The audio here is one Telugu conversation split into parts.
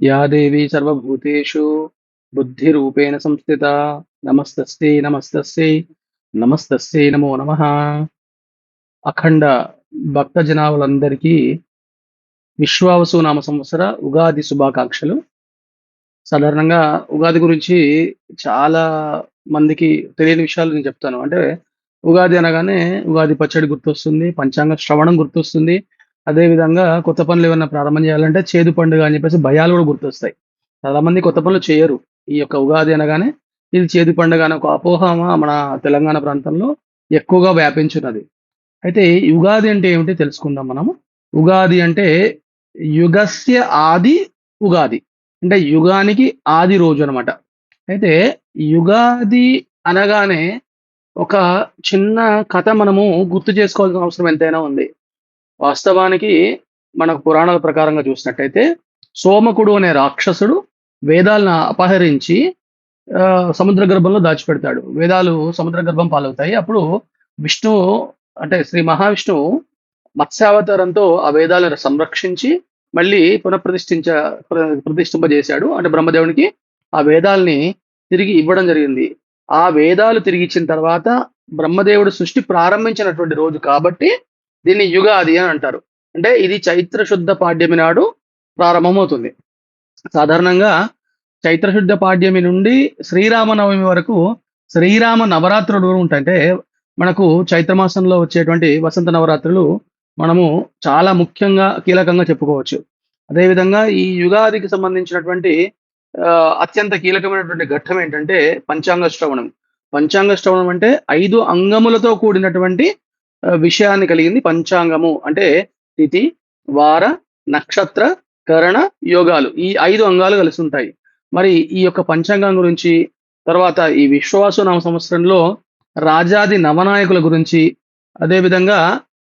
या देवी सर्वभूतेषु बुद्धिरूपेण संस्थिता नमस्तस्यै नमस्तस्यै नमस्तस्यै नमो नमः. అఖండ భక్త జనాభాలందరికీ విశ్వావసు నామ సంవత్సర ఉగాది శుభాకాంక్షలు. సాధారణంగా ఉగాది గురించి చాలా మందికి తెలియని విషయాలు నేను చెప్తాను. అంటే ఉగాది అనగానే ఉగాది పచ్చడి గుర్తొస్తుంది, పంచాంగ శ్రవణం గుర్తొస్తుంది. అదే విధంగా కొత్త పనులు ఏమన్నా ప్రారంభం చేయాలంటే చేదు పండుగ అని చెప్పేసి భయాలు కూడా గుర్తొస్తాయి. చాలా మంది కొత్త పనులు చేయరు. ఈ యొక్క ఉగాది అనగానే ఇది చేదు పండుగ అనే ఒక అపోహ మన తెలంగాణ ప్రాంతంలో ఎక్కువగా వ్యాపించున్నది. అయితే ఈ ఉగాది అంటే ఏమిటి తెలుసుకుందాం మనము. ఉగాది అంటే యుగస్య ఆది ఉగాది. అంటే యుగానికి ఆది రోజు అన్నమాట. అయితే యుగాది అనగానే ఒక చిన్న కథ మనము గుర్తు చేసుకోవాల్సిన అవసరం ఎంతైనా ఉంది. వాస్తవానికి మనకు పురాణాల ప్రకారంగా చూసినట్టయితే సోమకుడు అనే రాక్షసుడు వేదాలను అపహరించి సముద్ర గర్భంలో దాచిపెడతాడు. వేదాలు సముద్ర గర్భం పాలవుతాయి. అప్పుడు విష్ణువు అంటే శ్రీ మహావిష్ణువు మత్స్యావతారంతో ఆ వేదాలను సంరక్షించి మళ్ళీ ప్రతిష్ఠింపజేశాడు. అంటే బ్రహ్మదేవునికి ఆ వేదాల్ని తిరిగి ఇవ్వడం జరిగింది. ఆ వేదాలు తిరిగి ఇచ్చిన తర్వాత బ్రహ్మదేవుడు సృష్టి ప్రారంభించినటువంటి రోజు కాబట్టి దీన్ని యుగాది అని అంటారు. అంటే ఇది చైత్ర శుద్ధ పాడ్యమి నాడు ప్రారంభమవుతుంది. సాధారణంగా చైత్రశుద్ధ పాడ్యమి నుండి శ్రీరామనవమి వరకు శ్రీరామ నవరాత్రులు ఉంటాయి. అంటే మనకు చైత్రమాసంలో వచ్చేటువంటి వసంత నవరాత్రులు మనము చాలా ముఖ్యంగా కీలకంగా చెప్పుకోవచ్చు. అదేవిధంగా ఈ యుగాదికి సంబంధించినటువంటి అత్యంత కీలకమైనటువంటి ఘట్టం ఏంటంటే పంచాంగ శ్రవణం. పంచాంగ శ్రవణం అంటే 5 అంగములతో కూడినటువంటి విషయాన్ని కలిగింది పంచాంగము. అంటే తిథి, వార, నక్షత్ర, కరణ, యోగాలు ఈ 5 అంగాలు కలిసి ఉంటాయి. మరి ఈ యొక్క పంచాంగం గురించి, తర్వాత ఈ విశ్వావసు నామ సంవత్సరంలో రాజాది నవనాయకుల గురించి, అదేవిధంగా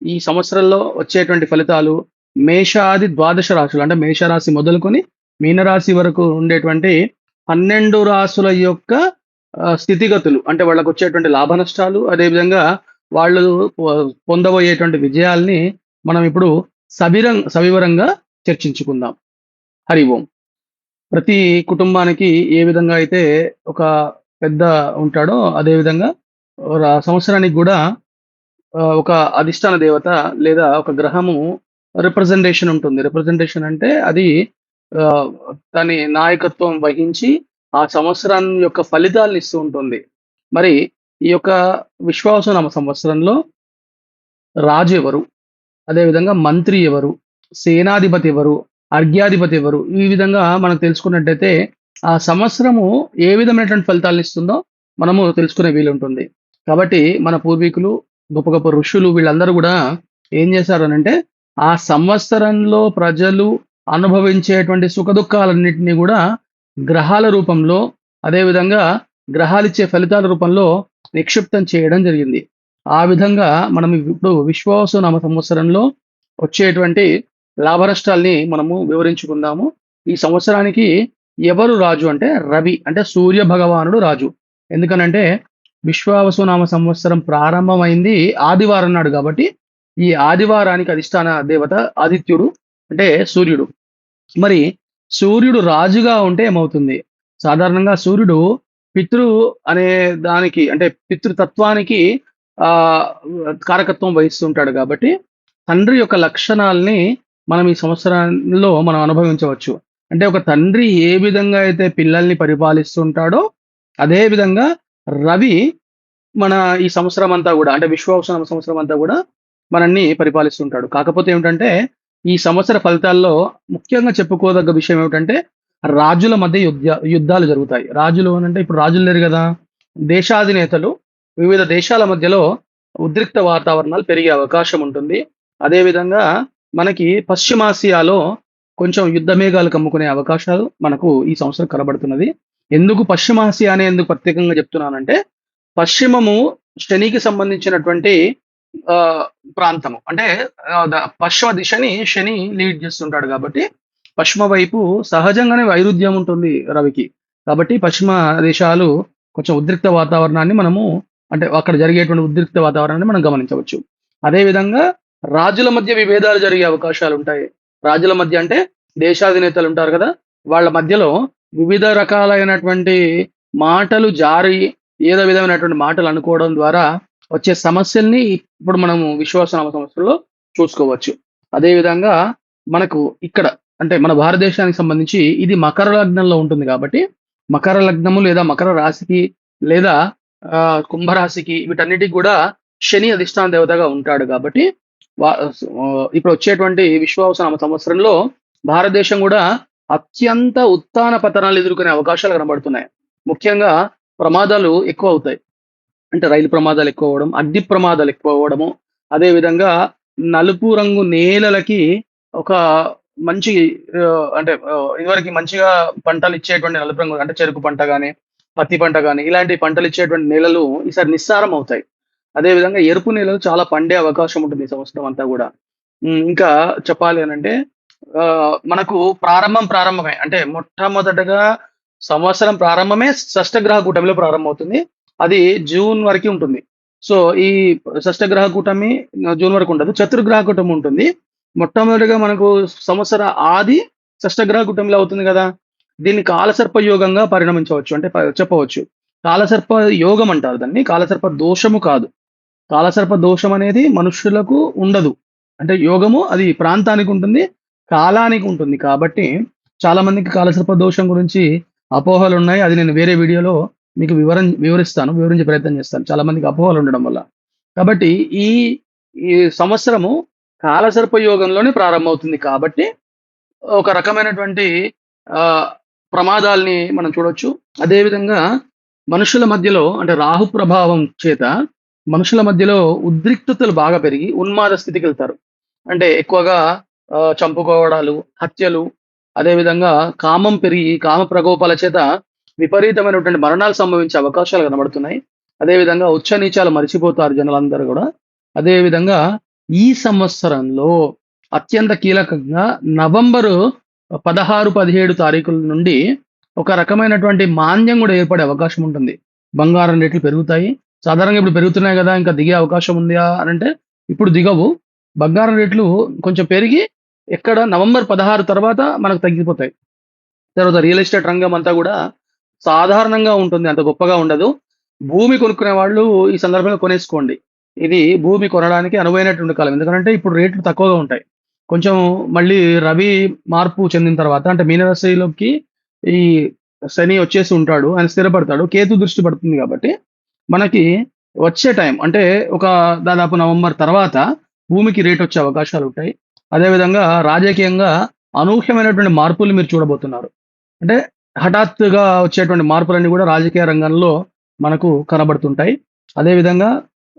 ఈ సంవత్సరంలో వచ్చేటువంటి ఫలితాలు, మేషాది ద్వాదశ రాశులు అంటే మేషరాశి మొదలుకొని మీనరాశి వరకు ఉండేటువంటి 12 రాశుల యొక్క స్థితిగతులు, అంటే వాళ్ళకు వచ్చేటువంటి లాభ నష్టాలు, అదేవిధంగా వాళ్ళు పొందబోయేటువంటి విజయాల్ని మనం ఇప్పుడు సవివరంగా చర్చించుకుందాం. హరి ఓం. ప్రతి కుటుంబానికి ఏ విధంగా అయితే ఒక పెద్ద ఉంటాడో అదే విధంగా సంవత్సరానికి కూడా ఒక అధిష్టాన దేవత లేదా ఒక గ్రహము రిప్రజెంటేషన్ ఉంటుంది. రిప్రజెంటేషన్ అంటే అది దాని నాయకత్వం వహించి ఆ సంవత్సరం యొక్క ఫలితాలను ఇస్తూ ఉంటుంది. మరి ఈ యొక్క విశ్వావసునామ సంవత్సరంలో రాజు ఎవరు, అదేవిధంగా మంత్రి ఎవరు, సేనాధిపతి ఎవరు, అర్ఘ్యాధిపతి ఎవరు, ఈ విధంగా మనం తెలుసుకున్నట్టయితే ఆ సంవత్సరము ఏ విధమైనటువంటి ఫలితాలను ఇస్తుందో మనము తెలుసుకునే వీలుంటుంది. కాబట్టి మన పూర్వీకులు, గొప్ప గొప్ప ఋషులు వీళ్ళందరూ కూడా ఏం చేశారనంటే ఆ సంవత్సరంలో ప్రజలు అనుభవించేటువంటి సుఖదుఖాలన్నింటినీ కూడా గ్రహాల రూపంలో, అదేవిధంగా గ్రహాలిచ్చే ఫలితాల రూపంలో నిక్షిప్తం చేయడం జరిగింది. ఆ విధంగా మనం ఇప్పుడు విశ్వావసు నామ సంవత్సరంలో వచ్చేటువంటి లాభనష్టాల్ని మనము వివరించుకుందాము. ఈ సంవత్సరానికి ఎవరు రాజు అంటే రవి, అంటే సూర్య భగవానుడు రాజు. ఎందుకనంటే విశ్వావసు నామ సంవత్సరం ప్రారంభమైంది ఆదివారం నాడు కాబట్టి ఈ ఆదివారానికి అధిష్టాన దేవత ఆదిత్యుడు అంటే సూర్యుడు. మరి సూర్యుడు రాజుగా ఉంటే ఏమవుతుంది? సాధారణంగా సూర్యుడు పితృ అనే దానికి అంటే పితృతత్వానికి ఆ కారకత్వం వహిస్తుంటాడు కాబట్టి తండ్రి యొక్క లక్షణాల్ని మనం ఈ సంవత్సరంలో మనం అనుభవించవచ్చు. అంటే ఒక తండ్రి ఏ విధంగా అయితే పిల్లల్ని పరిపాలిస్తుంటాడో అదే విధంగా రవి మన ఈ సంవత్సరం అంతా కూడా అంటే విశ్వావసు సంవత్సరం అంతా కూడా మనల్ని పరిపాలిస్తుంటాడు. కాకపోతే ఏమిటంటే ఈ సంవత్సర ఫలితాల్లో ముఖ్యంగా చెప్పుకోదగ్గ విషయం ఏమిటంటే రాజుల మధ్య యుద్ధాలు జరుగుతాయి. రాజులు అంటే ఇప్పుడు రాజులు లేరు కదా, దేశాధినేతలు వివిధ దేశాల మధ్యలో ఉద్రిక్త వాతావరణాలు పెరిగే అవకాశం ఉంటుంది. అదేవిధంగా మనకి పశ్చిమాసియాలో కొంచెం యుద్ధ మేఘాలు కమ్ముకునే అవకాశాలు మనకు ఈ సంవత్సరం కనబడుతున్నది. ఎందుకు పశ్చిమాసియా అనే ఎందుకు ప్రత్యేకంగా చెప్తున్నానంటే పశ్చిమము శనికి సంబంధించినటువంటి ప్రాంతము. అంటే పశ్చిమ దిశని శని లీడ్ చేస్తుంటాడు కాబట్టి పశ్చిమ వైపు సహజంగానే వైరుధ్యం ఉంటుంది రవికి. కాబట్టి పశ్చిమ దేశాలు కొంచెం ఉద్రిక్త వాతావరణాన్ని మనము అంటే అక్కడ జరిగేటువంటి ఉద్రిక్త వాతావరణాన్ని మనం గమనించవచ్చు. అదేవిధంగా రాజుల మధ్య విభేదాలు జరిగే అవకాశాలు ఉంటాయి. రాజుల మధ్య అంటే దేశాధినేతలు ఉంటారు కదా, వాళ్ళ మధ్యలో వివిధ రకాలైనటువంటి మాటలు జారి ఏదో విధమైనటువంటి మాటలు అనుకోవడం ద్వారా వచ్చే సమస్యల్ని ఇప్పుడు మనము విశ్వాసనామ సంవత్సరంలో చూసుకోవచ్చు. అదేవిధంగా మనకు ఇక్కడ అంటే మన భారతదేశానికి సంబంధించి ఇది మకర లగ్నంలో ఉంటుంది కాబట్టి మకర లగ్నము లేదా మకర రాశికి లేదా కుంభరాశికి వీటన్నిటికి కూడా శని అధిష్టాన దేవతగా ఉంటాడు కాబట్టి ఇప్పుడు వచ్చేటువంటి విశ్వావసనామ సంవత్సరంలో భారతదేశం కూడా అత్యంత ఉత్తాన పతనాలు ఎదుర్కొనే అవకాశాలు కనబడుతున్నాయి. ముఖ్యంగా ప్రమాదాలు ఎక్కువ అవుతాయి. అంటే రైలు ప్రమాదాలు ఎక్కువ అవ్వడం, అగ్ని ప్రమాదాలు ఎక్కువ అవ్వడము, అదేవిధంగా నలుపు రంగు నేలలకి ఒక మంచి అంటే ఇదివరకు మంచిగా పంటలు ఇచ్చేటువంటి నలుపు రంగు అంటే చెరుకు పంట గాని, పత్తి పంట గాని ఇలాంటి పంటలు ఇచ్చేటువంటి నేలలు ఈసారి నిస్సారం అవుతాయి. అదేవిధంగా ఎరుపు నేలలు చాలా పండే అవకాశం ఉంటుంది ఈ సంవత్సరం అంతా కూడా. ఇంకా చెప్పాలి అనంటే మనకు ప్రారంభమే. అంటే మొట్టమొదటగా సంవత్సరం ప్రారంభమే షష్టగ్రహ కూటమిలో ప్రారంభమవుతుంది. అది జూన్ వరకు ఉంటుంది. సో, ఈ షష్టగ్రహ కూటమి జూన్ వరకు ఉండదు. చతుర్గ్రహ కూటమి ఉంటుంది. మొట్టమొదటిగా మనకు సంవత్సర ఆది షష్టగ్రహ కూటమిలో అవుతుంది కదా! దీన్ని కాలసర్ప యోగంగా పరిణమించవచ్చు. అంటే చెప్పవచ్చు. కాలసర్ప యోగం అంటారు దాన్ని. కాలసర్ప దోషము కాదు. కాలసర్ప దోషం అనేది మనుష్యులకు ఉండదు. అంటే యోగము అది ప్రాంతానికి ఉంటుంది, కాలానికి ఉంటుంది. కాబట్టి చాలా మందికి కాలసర్ప దోషం గురించి అపోహలున్నాయి. అది నేను వేరే వీడియోలో మీకు వివరించే ప్రయత్నం చేస్తాను. చాలా మందికి అపోహలు ఉండడం వల్ల. కాబట్టి ఈ ఈ సంవత్సరము కాలసర్ప యోగంలోనే ప్రారంభమవుతుంది కాబట్టి ఒక రకమైనటువంటి ప్రమాదాల్ని మనం చూడొచ్చు. అదేవిధంగా మనుషుల మధ్యలో అంటే రాహు ప్రభావం చేత మనుషుల మధ్యలో ఉద్రిక్తతలు బాగా పెరిగి ఉన్మాద స్థితికి వెళ్తారు. అంటే ఎక్కువగా చంపుకోవడాలు, హత్యలు, అదేవిధంగా కామం పెరిగి కామ ప్రకోపాల చేత విపరీతమైనటువంటి మరణాలు సంభవించే అవకాశాలు కనబడుతున్నాయి. అదేవిధంగా ఉచ్చ నీచాలు మరిచిపోతారు జనాలందరూ కూడా. అదేవిధంగా ఈ సంవత్సరంలో అత్యంత కీలకంగా నవంబరు 16, 17 తారీఖుల నుండి ఒక రకమైనటువంటి మాంద్యం కూడా ఏర్పడే అవకాశం ఉంటుంది. బంగారం రేట్లు పెరుగుతాయి. సాధారణంగా ఇప్పుడు పెరుగుతున్నాయి కదా, ఇంకా దిగే అవకాశం ఉందా అని అంటే ఇప్పుడు దిగవు. బంగారం రేట్లు కొంచెం పెరిగి ఎక్కడ నవంబర్ 16 తర్వాత మనకు తగ్గిపోతాయి. తర్వాత రియల్ ఎస్టేట్ రంగం అంతా కూడా సాధారణంగా ఉంటుంది. అంత గొప్పగా ఉండదు. భూమి కొనుక్కునే వాళ్ళు ఈ సందర్భంగా కొనేసుకోండి. ఇది భూమి కొనడానికి అనువైనటువంటి కాలం. ఎందుకంటే ఇప్పుడు రేట్లు తక్కువగా ఉంటాయి. కొంచెం మళ్ళీ రవి మార్పు చెందిన తర్వాత అంటే మీనరాశిలోకి ఈ శని వచ్చేసి ఉంటాడు. ఆయన స్థిరపడతాడు. కేతు దృష్టి పడుతుంది కాబట్టి మనకి వచ్చే టైం అంటే ఒక దాదాపు నవంబర్ తర్వాత భూమికి రేట్ వచ్చే అవకాశాలు ఉంటాయి. అదేవిధంగా రాజకీయంగా అనూహ్యమైనటువంటి మార్పులు మీరు చూడబోతున్నారు. అంటే హఠాత్తుగా వచ్చేటువంటి మార్పులన్నీ కూడా రాజకీయ రంగంలో మనకు కనబడుతుంటాయి. అదేవిధంగా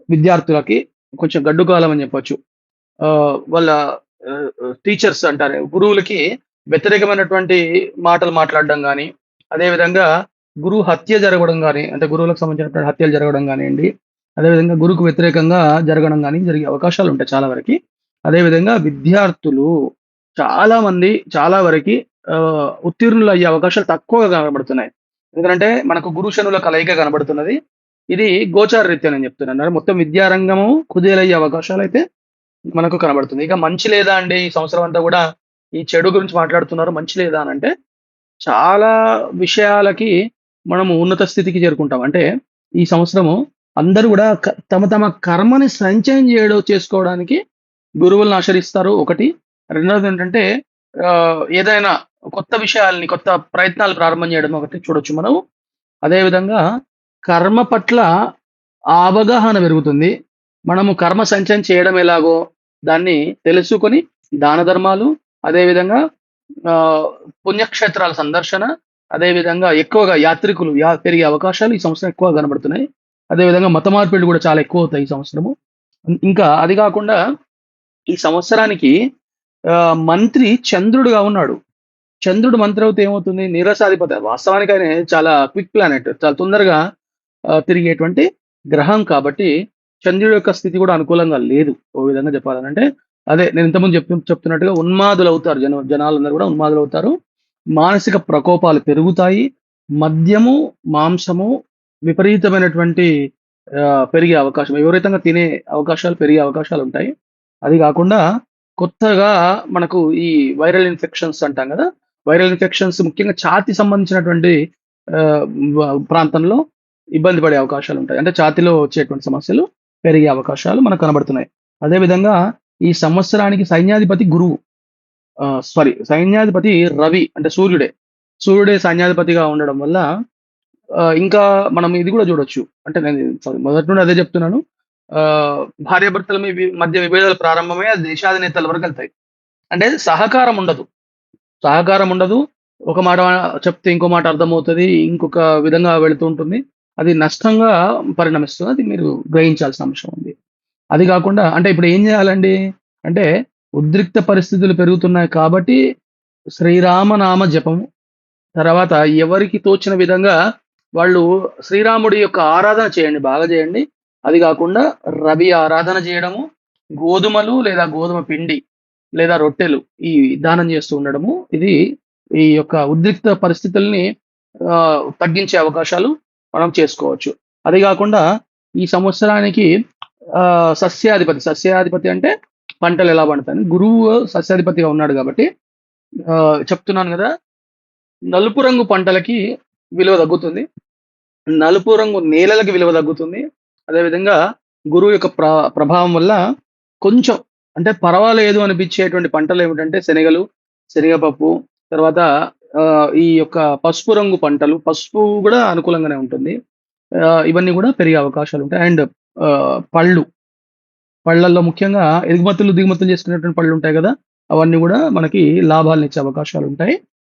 విద్యార్థులకి కొంచెం గడ్డు కాలం అని చెప్పొచ్చు. వాళ్ళ టీచర్స్ అంటారు గురువులకి వ్యతిరేకమైనటువంటి మాటలు మాట్లాడడం కానీ, అదేవిధంగా గురువు హత్య జరగడం కానీ, అంటే గురువులకు సంబంధించినటువంటి హత్యలు జరగడం కానివ్వండి, అదేవిధంగా గురువుకు వ్యతిరేకంగా జరగడం కానీ జరిగే అవకాశాలు ఉంటాయి చాలా వరకు. అదేవిధంగా విద్యార్థులు చాలా మంది చాలా వరకు ఉత్తీర్ణులు అయ్యే అవకాశాలు తక్కువగా కనబడుతున్నాయి. ఎందుకంటే మనకు గురు శనుల కలయిక కనబడుతున్నది. ఇది గోచార రీత్యా నేను చెప్తున్నాను. మొత్తం విద్యారంగము కుదేలయ్యే అవకాశాలు అయితే మనకు కనబడుతుంది. ఇక మంచి లేదా అండి ఈ సంవత్సరం అంతా కూడా ఈ చెడు గురించి మాట్లాడుతున్నారు, మంచి లేదా అని అంటే చాలా విషయాలకి మనము ఉన్నత స్థితికి చేరుకుంటాం. అంటే ఈ సంవత్సరము అందరూ కూడా తమ తమ కర్మని సంచయం చేసుకోవడానికి గురువులను ఆశ్రయిస్తారు ఒకటి. రెండవది ఏంటంటే ఏదైనా కొత్త విషయాల్ని కొత్త ప్రయత్నాలు ప్రారంభం చేయడం ఒకటి చూడొచ్చు మనం. అదేవిధంగా కర్మ పట్ల అవగాహన పెరుగుతుంది. మనము కర్మ సంచయం చేయడం ఎలాగో దాన్ని తెలుసుకొని దాన ధర్మాలు, అదేవిధంగా పుణ్యక్షేత్రాల సందర్శన, అదేవిధంగా ఎక్కువగా యాత్రికులు పెరిగే అవకాశాలు ఈ సంవత్సరం ఎక్కువగా కనబడుతున్నాయి. అదేవిధంగా మత మార్పిడులు కూడా చాలా ఎక్కువ అవుతాయి ఈ సంవత్సరము. ఇంకా అది కాకుండా ఈ సంవత్సరానికి మంత్రి చంద్రుడుగా ఉన్నాడు. చంద్రుడు మంత్రి అవుతే ఏమవుతుంది, నీరసాధిపతి. వాస్తవానికి ఆయన చాలా క్విక్ ప్లానెట్, చాలా తొందరగా తిరిగేటువంటి గ్రహం కాబట్టి చంద్రుడి యొక్క స్థితి కూడా అనుకూలంగా లేదు. ఓ విధంగా చెప్పాలంటే అదే నేను ఇంతకుముందు చెప్తున్నట్టుగా ఉన్మాదులు అవుతారు. జనాలందరూ కూడా ఉన్మాదులు అవుతారు. మానసిక ప్రకోపాలు పెరుగుతాయి. మద్యము, మాంసము విపరీతమైనటువంటి పెరిగే అవకాశం, విపరీతంగా తినే అవకాశాలు పెరిగే అవకాశాలు ఉంటాయి. అది కాకుండా కొత్తగా మనకు ఈ వైరల్ ఇన్ఫెక్షన్స్ అంటాం కదా, వైరల్ ఇన్ఫెక్షన్స్ ముఖ్యంగా ఛాతీ సంబంధించినటువంటి ప్రాంతంలో ఇబ్బంది పడే అవకాశాలు ఉంటాయి. అంటే ఛాతీలో వచ్చేటువంటి సమస్యలు పెరిగే అవకాశాలు మనకు కనబడుతున్నాయి. అదేవిధంగా ఈ సంవత్సరానికి సైన్యాధిపతి గురువు, సైన్యాధిపతి రవి అంటే సూర్యుడే. సూర్యుడే సైన్యాధిపతిగా ఉండడం వల్ల ఇంకా మనం ఇది కూడా చూడొచ్చు. అంటే నేను మొదటి నుండి అదే చెప్తున్నాను. భార్యాభర్తల మధ్య విభేదాలు ప్రారంభమై అది దేశాధినేతల వరకు వెళ్తాయి. అంటే సహకారం ఉండదు. సహకారం ఉండదు. ఒక మాట చెప్తే ఇంకో మాట అర్థమవుతది. ఇంకొక విధంగా వెళుతూ ఉంటుంది. అది నష్టంగా పరిణమిస్తుంది. అది మీరు గ్రహించాల్సిన అంశం ఉంది. అది కాకుండా అంటే ఇప్పుడు ఏం చేయాలండి? అంటే ఉద్రిక్త పరిస్థితులు పెరుగుతున్నాయి కాబట్టి శ్రీరామనామ జపం, తర్వాత ఎవరికి తోచిన విధంగా వాళ్ళు శ్రీరాముడి యొక్క ఆరాధన చేయండి. బాగా చేయండి. అది కాకుండా రవి ఆరాధన చేయడము, గోధుమలు లేదా గోధుమ పిండి లేదా రొట్టెలు ఈ దానం చేస్తూ ఉండడము. ఇది ఈ యొక్క ఉద్రిక్త పరిస్థితుల్ని తగ్గించే అవకాశాలు మనం చేసుకోవచ్చు. అది కాకుండా ఈ సంవత్సరానికి సస్యాధిపతి అంటే పంటలు ఎలా పండుతాయని గురువు సస్యాధిపతిగా ఉన్నాడు కాబట్టి చెప్తున్నాను కదా, నలుపు రంగు పంటలకి విలువ తగ్గుతుంది. నలుపు రంగు నేలలకి విలువ తగ్గుతుంది. అదేవిధంగా గురువు యొక్క ప్రభావం వల్ల కొంచెం అంటే పర్వాలేదు అనిపించేటువంటి పంటలు ఏమిటంటే శనగలు, శనగపప్పు, తర్వాత ఈ యొక్క పసుపు రంగు పంటలు, పసుపు కూడా అనుకూలంగానే ఉంటుంది. ఇవన్నీ కూడా పెరిగే అవకాశాలు ఉంటాయి. అండ్ పళ్ళల్లో ముఖ్యంగా ఎగుమతులు, దిగుమతులు చేసుకునేటువంటి పళ్ళు ఉంటాయి కదా, అవన్నీ కూడా మనకి లాభాలను ఇచ్చే అవకాశాలు ఉంటాయి.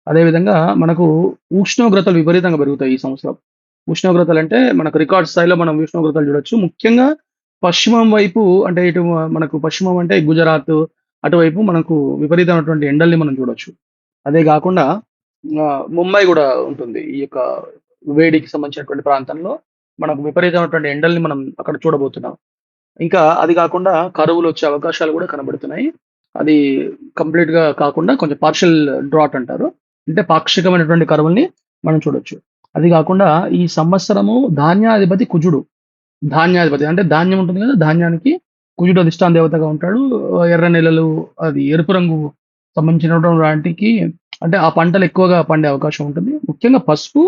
అదేవిధంగా మనకు ఉష్ణోగ్రతలు విపరీతంగా పెరుగుతాయి ఈ సంవత్సరం. ఉష్ణోగ్రతలు అంటే మనకు రికార్డ్ స్థాయిలో మనం ఉష్ణోగ్రతలు చూడొచ్చు. ముఖ్యంగా పశ్చిమం వైపు అంటే ఇటు మనకు పశ్చిమం అంటే గుజరాత్ అటువైపు మనకు విపరీతమైనటువంటి ఎండల్ని మనం చూడొచ్చు. అదే కాకుండా ముంబై కూడా ఉంటుంది. ఈ యొక్క వేడికి సంబంధించినటువంటి ప్రాంతంలో మనకు విపరీతమైనటువంటి ఎండల్ని మనం అక్కడ చూడబోతున్నాం. ఇంకా అది కాకుండా కరువులు వచ్చే అవకాశాలు కూడా కనబడుతున్నాయి. అది కంప్లీట్‌గా కాకుండా కొంచెం పార్షియల్ డ్రాట్ అంటారు. అంటే పాక్షికమైనటువంటి కరువుల్ని మనం చూడొచ్చు. అది కాకుండా ఈ సంవత్సరము ధాన్యాధిపతి కుజుడు. ధాన్యాధిపతి అంటే ధాన్యం ఉంటుంది కదా! ధాన్యానికి కుజుడు అధిష్టాన దేవతగా ఉంటాడు. ఎర్ర నెలలు అది ఎరుపు రంగు సంబంధించినటువంటి వాటికి అంటే ఆ పంటలు ఎక్కువగా పండే అవకాశం ఉంటుంది. ముఖ్యంగా పసుపు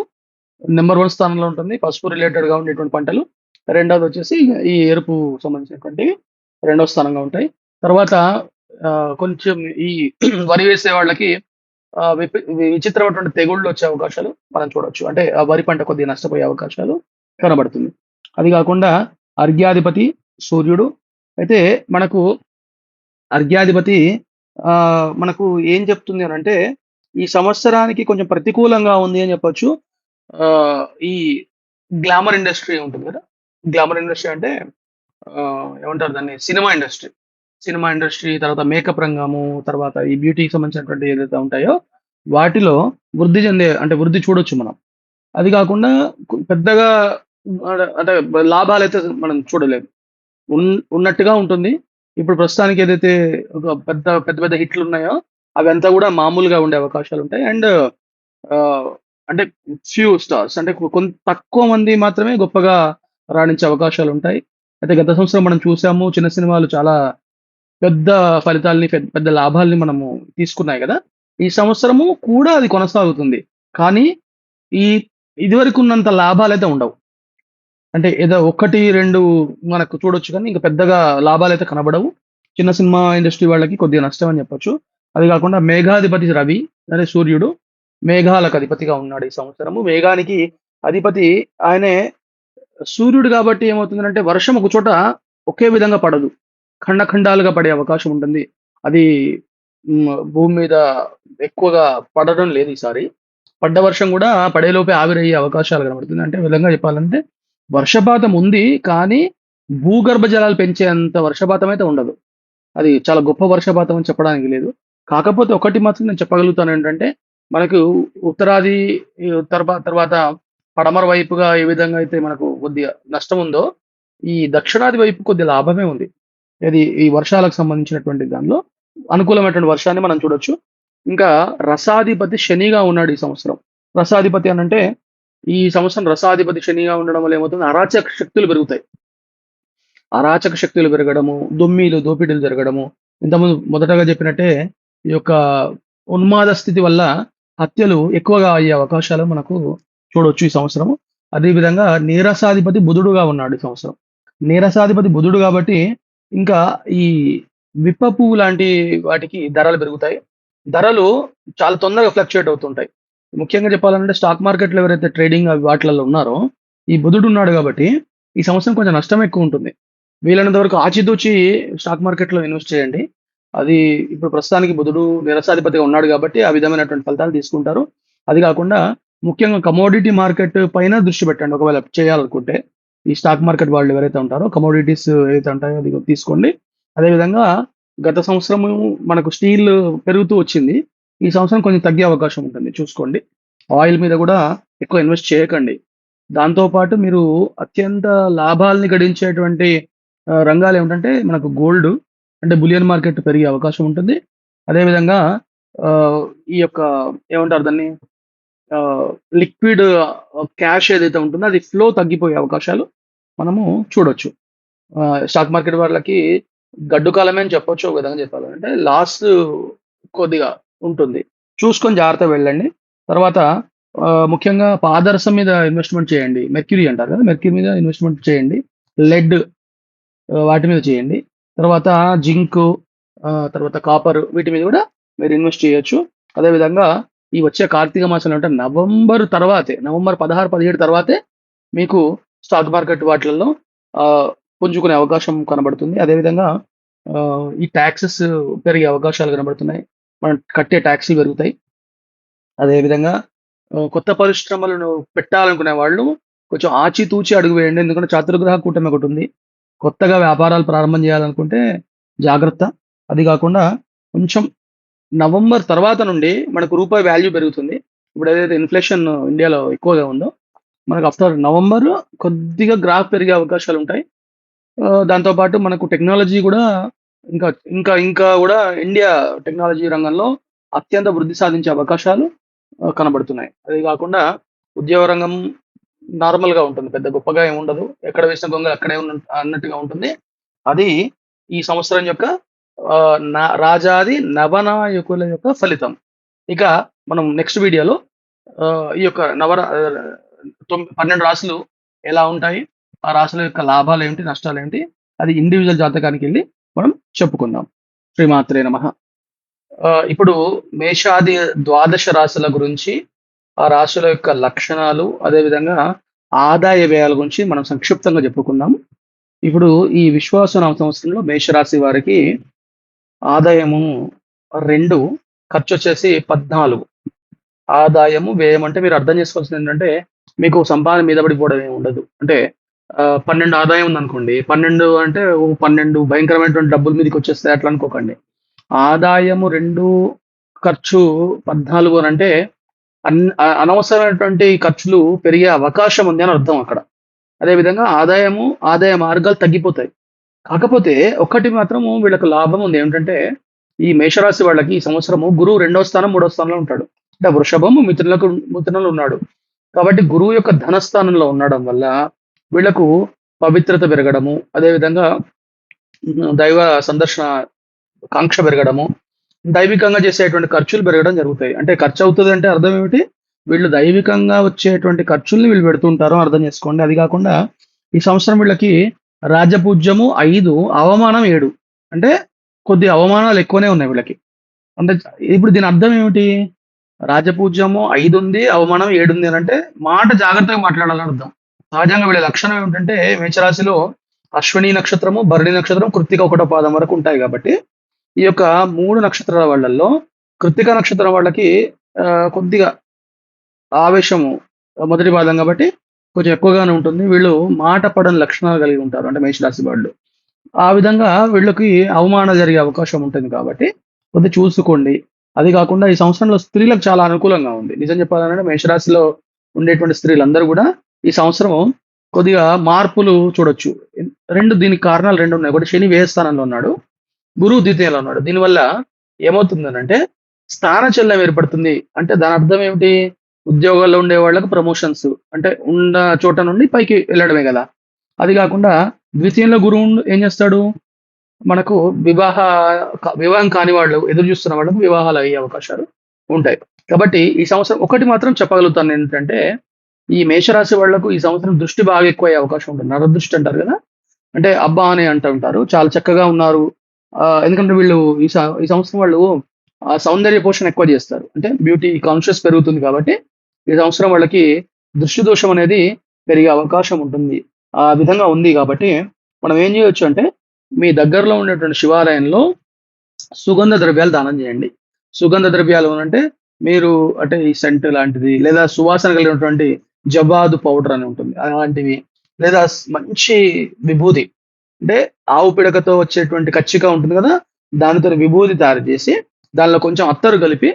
నంబర్ 1 స్థానంలో ఉంటుంది. పసుపు రిలేటెడ్‌గా ఉండేటువంటి పంటలు. రెండోది వచ్చేసి ఈ ఎరుపు సంబంధించినటువంటివి రెండో స్థానంగా ఉంటాయి. తర్వాత కొంచెం ఈ వరి వేసే వాళ్ళకి విచిత్రమైనటువంటి తెగుళ్ళు వచ్చే అవకాశాలు మనం చూడొచ్చు. అంటే ఆ వరి పంట కొద్దిగా నష్టపోయే అవకాశాలు కనబడుతుంది. అది కాకుండా అర్ఘ్యాధిపతి సూర్యుడు. అయితే మనకు అర్ఘ్యాధిపతి మనకు ఏం చెప్తుంది అనంటే ఈ సంవత్సరానికి కొంచెం ప్రతికూలంగా ఉంది అని చెప్పొచ్చు. ఈ గ్లామర్ ఇండస్ట్రీ ఉంటుంది కదా! గ్లామర్ ఇండస్ట్రీ అంటే ఏమంటారు దాన్ని? Cinema industry. సినిమా ఇండస్ట్రీ, తర్వాత మేకప్ రంగము, తర్వాత ఈ బ్యూటీకి సంబంధించినటువంటి ఏదైతే ఉంటాయో వాటిలో అంటే వృద్ధి చూడొచ్చు మనం. అది కాకుండా పెద్దగా అంటే లాభాలైతే మనం చూడలేము. ఉన్నట్టుగా ఉంటుంది. ఇప్పుడు ప్రస్తుతానికి ఏదైతే ఒక పెద్ద పెద్ద హిట్లున్నాయో అవంతా కూడా మామూలుగా ఉండే అవకాశాలుంటాయి. అండ్ అంటే ఫ్యూ స్టార్స్ అంటే తక్కువ మంది మాత్రమే గొప్పగా రాణించే అవకాశాలుంటాయి. అయితే గత సంవత్సరం మనం చూసాము. చిన్న సినిమాలు చాలా పెద్ద ఫలితాల్ని, పెద్ద లాభాల్ని మనము తీసుకున్నాయి గదా! ఈ సంవత్సరము కూడా అది కొనసాగుతుంది. కానీ ఈ ఇదివరకున్నంత లాభాలైతే ఉండవు. అంటే ఏదో 1, 2 మనకు చూడొచ్చు కానీ ఇంక పెద్దగా లాభాలైతే కనబడవు. చిన్న సినిమా ఇండస్ట్రీ వాళ్ళకి కొద్దిగా నష్టం అని చెప్పొచ్చు. అది కాకుండా మేఘాధిపతి రవి అంటే సూర్యుడు మేఘాలకు అధిపతిగా ఉన్నాడు ఈ సంవత్సరము. మేఘానికి అధిపతి ఆయనే సూర్యుడు కాబట్టి ఏమవుతుందంటే వర్షం ఒక చోట ఒకే విధంగా పడదు. ఖండాలుగా పడే అవకాశం ఉంటుంది. అది భూమి మీద ఎక్కువగా పడడం లేదు ఈసారి. పడ్డ వర్షం కూడా పడేలోపే ఆవిరయ్యే అవకాశాలు కనబడుతుంది. అంటే విధంగా చెప్పాలంటే వర్షపాతం ఉంది. కానీ భూగర్భ జలాలు పెంచేంత వర్షపాతం అయితే ఉండదు. అది చాలా గొప్ప వర్షపాతం అని చెప్పడానికి లేదు. కాకపోతే ఒకటి మాత్రం నేను చెప్పగలుగుతాను ఏంటంటే మనకు ఉత్తరాది తర్వాత పడమర వైపుగా ఏ విధంగా అయితే మనకు కొద్దిగా నష్టం ఉందో ఈ దక్షిణాది వైపు కొద్దిగా లాభమే ఉంది. ఇది ఈ వర్షాలకు సంబంధించినటువంటి దానిలో అనుకూలమైనటువంటి వర్షాన్ని మనం చూడొచ్చు. ఇంకా రసాధిపతి శనిగా ఉన్నాడు ఈ సంవత్సరం. రసాధిపతి అనంటే ఈ సంవత్సరం రసాధిపతి శనిగా ఉండడం వల్ల ఏమవుతుంది? అరాచక శక్తులు పెరుగుతాయి. అరాచక శక్తులు పెరగడము, దోపిడీలు జరగడము. ఇంతకుముందు మొదటగా చెప్పినట్టే ఈ యొక్క ఉన్మాద స్థితి వల్ల హత్యలు ఎక్కువగా అయ్యే అవకాశాలు మనకు చూడొచ్చు ఈ సంవత్సరం. అదేవిధంగా నీరసాధిపతి బుధుడుగా ఉన్నాడు ఈ సంవత్సరం. నీరసాధిపతి బుధుడు కాబట్టి ఇంకా ఈ విప్ప పువ్వు లాంటి వాటికి ధరలు పెరుగుతాయి. ధరలు చాలా తొందరగా ఫ్లక్చుయేట్ అవుతుంటాయి. ముఖ్యంగా చెప్పాలంటే స్టాక్ మార్కెట్‌లో ఎవరైతే ట్రేడింగ్ అవి వాటిలలో ఉన్నారో, ఈ బుధుడు ఉన్నాడు కాబట్టి ఈ సంవత్సరం కొంచెం నష్టం ఎక్కువ ఉంటుంది. వీలైనంత వరకు ఆచితూచి స్టాక్ మార్కెట్‌లో ఇన్వెస్ట్ చేయండి. అది ఇప్పుడు ప్రస్తుతానికి బుధుడు నిరసాధిపతిగా ఉన్నాడు కాబట్టి ఆ విధమైనటువంటి ఫలితాలు తీసుకుంటారు. అది కాకుండా ముఖ్యంగా కమోడిటీ మార్కెట్ పైన దృష్టి పెట్టండి. ఒకవేళ చేయాలనుకుంటే ఈ స్టాక్ మార్కెట్ వాళ్ళు ఎవరైతే ఉంటారో కమోడిటీస్ ఏవైతే ఉంటాయో అది తీసుకోండి. అదేవిధంగా గత సంవత్సరము మనకు స్టీల్ పెరుగుతూ వచ్చింది. ఈ సంవత్సరం కొంచెం తగ్గే అవకాశం ఉంటుంది చూసుకోండి. ఆయిల్ మీద కూడా ఎక్కువ ఇన్వెస్ట్ చేయకండి. దాంతో పాటు మీరు అత్యంత లాభాల్ని గడించేటువంటి రంగాలు ఏమిటంటే మనకు గోల్డ్ అంటే బులియన్ మార్కెట్ పెరిగే అవకాశం ఉంటుంది. అదేవిధంగా ఈ యొక్క ఏమంటారు దాన్ని ఆహ్, లిక్విడ్ క్యాష్ ఏదైతే ఉంటుందో అది ఫ్లో తగ్గిపోయే అవకాశాలు మనము చూడొచ్చు. స్టాక్ మార్కెట్ వాళ్ళకి గడ్డు కాలమే అని చెప్పొచ్చు ఒక విధంగా చెప్పాలంటే. లాస్ కొద్దిగా ఉంటుంది. చూసుకొని జాగ్రత్తగా వెళ్ళండి. తర్వాత ముఖ్యంగా పాదరసం మీద ఇన్వెస్ట్‌మెంట్ చేయండి. మెర్క్యూరీ అంటారు కదా! మెర్క్యూరీ మీద ఇన్వెస్ట్‌మెంట్ చేయండి. లెడ్ వాటి మీద చేయండి. తర్వాత జింకు తర్వాత కాపర్ వీటి మీద కూడా మీరు ఇన్వెస్ట్ చేయొచ్చు. అదేవిధంగా ఈ వచ్చే కార్తీక మాసంలో అంటే నవంబర్ తర్వాతే నవంబర్ 16, 17 తర్వాతే మీకు స్టాక్ మార్కెట్ వాటిలలో పుంజుకునే అవకాశం కనబడుతుంది. అదేవిధంగా ఈ టాక్సెస్ పెరిగే అవకాశాలు కనబడుతున్నాయి. మనం కట్టే టాక్స్‌లు పెరుగుతాయి. అదేవిధంగా కొత్త పరిశ్రమలను పెట్టాలనుకునే వాళ్ళు కొంచెం ఆచితూచి అడుగు వేయండి. ఎందుకంటే చతుర్గ్రహ కూటమి ఒకటుంది. కొత్తగా వ్యాపారాలు ప్రారంభం చేయాలనుకుంటే జాగ్రత్త. అది కాకుండా కొంచెం నవంబర్ తర్వాత నుండి మనకు రూపాయి వాల్యూ పెరుగుతుంది. ఇప్పుడు ఏదైతే ఇన్‌ఫ్లేషన్ ఇండియాలో ఎక్కువగా ఉందో, మనకు ఆఫ్టర్ నవంబర్ కొద్దిగా గ్రాఫ్ పెరిగే అవకాశాలుంటాయి. దాంతో పాటు మనకు టెక్నాలజీ గూడా ఇంకా ఇంకా గూడా ఇండియా టెక్నాలజీ రంగంలో అత్యంత వృద్ధి సాధించే అవకాశాలు కనబడుతున్నాయి. అది గాకుండా ఉద్యోగ రంగం నార్మల్‌గా ఉంటుంది. పెద్ద గొప్పగా ఏముండదు. ఎక్కడ వేసిన గొంగలి అక్కడే అన్నట్టుగా ఉంటుంది. అది ఈ సంవత్సరం యొక్క రాజాది నవనాయకుల యొక్క ఫలితం. ఇక మనం నెక్స్ట్ వీడియోలో ఈ యొక్క 12 రాశులు ఎలా ఉంటాయి? ఆ రాశుల యొక్క లాభాలేంటి? నష్టాలేంటి? అది ఇండివిడ్యువల్ జాతకానికెళ్ళి మనం చెప్పుకుందాం. శ్రీమాత్రే నమః. ఇప్పుడు మేషాది ద్వాదశ రాశుల గురించి, ఆ రాశుల యొక్క లక్షణాలు, అదేవిధంగా ఆదాయ వ్యయాల గురించి మనం సంక్షిప్తంగా చెప్పుకుందాం. ఇప్పుడు ఈ విశ్వావసు సంవత్సరంలో మేషరాశి వారికి ఆదాయము 2, ఖర్చొచ్చేసి 14. ఆదాయము, వ్యయం అంటే మీరు అర్థం చేసుకోవాల్సింది ఏంటంటే, మీకు సంపాదన మీద పడిపోవడం ఏమి ఉండదు. అంటే 12 ఆదాయం ఉందనుకోండి. 12 అంటే 12 భయంకరమైనటువంటి డబ్బుల మీదకొచ్చేస్తాయి అట్లా అనుకోకండి. ఆదాయము 2, ఖర్చు 14 అనంటే అనవసరమైనటువంటి ఖర్చులు పెరిగే అవకాశం ఉంది అని అర్థం అక్కడ. అదేవిధంగా ఆదాయ మార్గాలు తగ్గిపోతాయి. కాకపోతే ఒక్కటి మాత్రము వీళ్ళకి లాభం ఉంది. ఏమిటంటే, ఈ మేషరాశి వాళ్ళకి ఈ సంవత్సరము గురువు 2వ స్థానం, 3వ స్థానంలో ఉంటాడు. అంటే వృషభము మిథునంలో ఉన్నాడు. కాబట్టి గురువు యొక్క ధనస్థానంలో ఉండడం వల్ల వీళ్ళకు పవిత్రత పెరగడము, అదేవిధంగా దైవ సందర్శన కాంక్ష పెరగడము, దైవికంగా చేసేటువంటి ఖర్చులు పెరగడం జరుగుతాయి. అంటే ఖర్చు అవుతదంటే అర్థం ఏమిటి? వీళ్ళు దైవికంగా వచ్చేటువంటి ఖర్చుల్ని వీళ్ళు పెడుతుంటారు అర్థం చేసుకోండి. అది కాకుండా ఈ సంవత్సరం వీళ్ళకి రాజపూజ్యము 5, అవమానం 7. అంటే కొద్ది అవమానాలు ఎక్కువనే ఉన్నాయి వీళ్ళకి. అంటే ఇప్పుడు దీని అర్థం ఏమిటి? రాజపూజ్యము 5 ఉంది, అవమానం 7 ఉంది అనంటే మాట జాగ్రత్తగా మాట్లాడాలని అర్థం. సహజంగా వీళ్ళ లక్షణం ఏమిటంటే మేషరాశిలో అశ్విని నక్షత్రము, భరణి నక్షత్రం, కృత్తిక 1వ పాదం వరకు ఉంటాయి కాబట్టి ఈ యొక్క 3 నక్షత్రాల వాళ్ళల్లో కృత్తిక నక్షత్రం వాళ్ళకి కొద్దిగా ఆవేశము మొదటి పాదం కాబట్టి కొంచెం ఎక్కువగానే ఉంటుంది. వీళ్ళు మాట పడని లక్షణాలు కలిగి ఉంటారు. అంటే మేషరాశి వాళ్ళు. ఆ విధంగా వీళ్ళకి అవమానాలు జరిగే అవకాశం ఉంటుంది కాబట్టి కొద్దిగా చూసుకోండి. అది కాకుండా ఈ సంవత్సరంలో స్త్రీలకు చాలా అనుకూలంగా ఉంది. నిజం చెప్పాలంటే మేషరాశిలో ఉండేటువంటి స్త్రీలందరూ కూడా ఈ సంవత్సరం కొద్దిగా మార్పులు చూడొచ్చు. దీనికి కారణాలు 2 ఉన్నాయి. ఒకటి శని వ్యయ స్థానంలో ఉన్నాడు. గురువు ద్వితీయంలో ఉన్నాడు. దీనివల్ల ఏమవుతుందనంటే స్థానచలనం ఏర్పడుతుంది. అంటే దాని అర్థం ఏమిటి? ఉద్యోగాల్లో ఉండే వాళ్ళకి ప్రమోషన్స్ అంటే ఉన్న చోట నుండి పైకి వెళ్ళడమే కదా! అది కాకుండా ద్వితీయంలో గురువు ఏం చేస్తాడు? మనకు వివాహం కాని వాళ్ళు ఎదురు చూస్తున్న వాళ్ళకి వివాహాలు అయ్యే అవకాశాలు ఉంటాయి. కాబట్టి ఈ సంవత్సరం ఒకటి మాత్రం చెప్పగలుగుతాను ఏంటంటే, ఈ మేషరాశి వాళ్ళకు ఈ సంవత్సరం దృష్టి బాగా ఎక్కువయ్యే అవకాశం ఉంటుంది. నరదృష్టి అంటారు కదా! అంటే అబ్బా! అని అంటూ ఉంటారు. చాలా చక్కగా ఉన్నారు. ఎందుకంటే వీళ్ళు ఈ సంవత్సరం వాళ్ళు సౌందర్య పోషణ ఎక్కువ చేస్తారు. అంటే బ్యూటీ కాన్షియస్ పెరుగుతుంది కాబట్టి, ఈ సంవత్సరం వాళ్ళకి దృష్టి దోషం అనేది పెరిగే అవకాశం ఉంటుంది. ఆ విధంగా ఉంది కాబట్టి, మనం ఏం చేయొచ్చు అంటే, మీ దగ్గరలో ఉండేటువంటి శివాలయంలో సుగంధ ద్రవ్యాలు దానం చేయండి. సుగంధ ద్రవ్యాలు అనంటే మీరు అంటే ఈ సెంట్ లాంటిది లేదా సువాసన కలిగినటువంటి జవ్వాదు పౌడర్ అని ఉంటుంది. అలాంటివి లేదా మంచి విభూది అంటే ఆవు పిడకతో వచ్చేటువంటి కచ్చిక ఉంటుంది కదా! దానితోని విభూది తయారు చేసి దానిలో కొంచెం అత్తరు కలిపి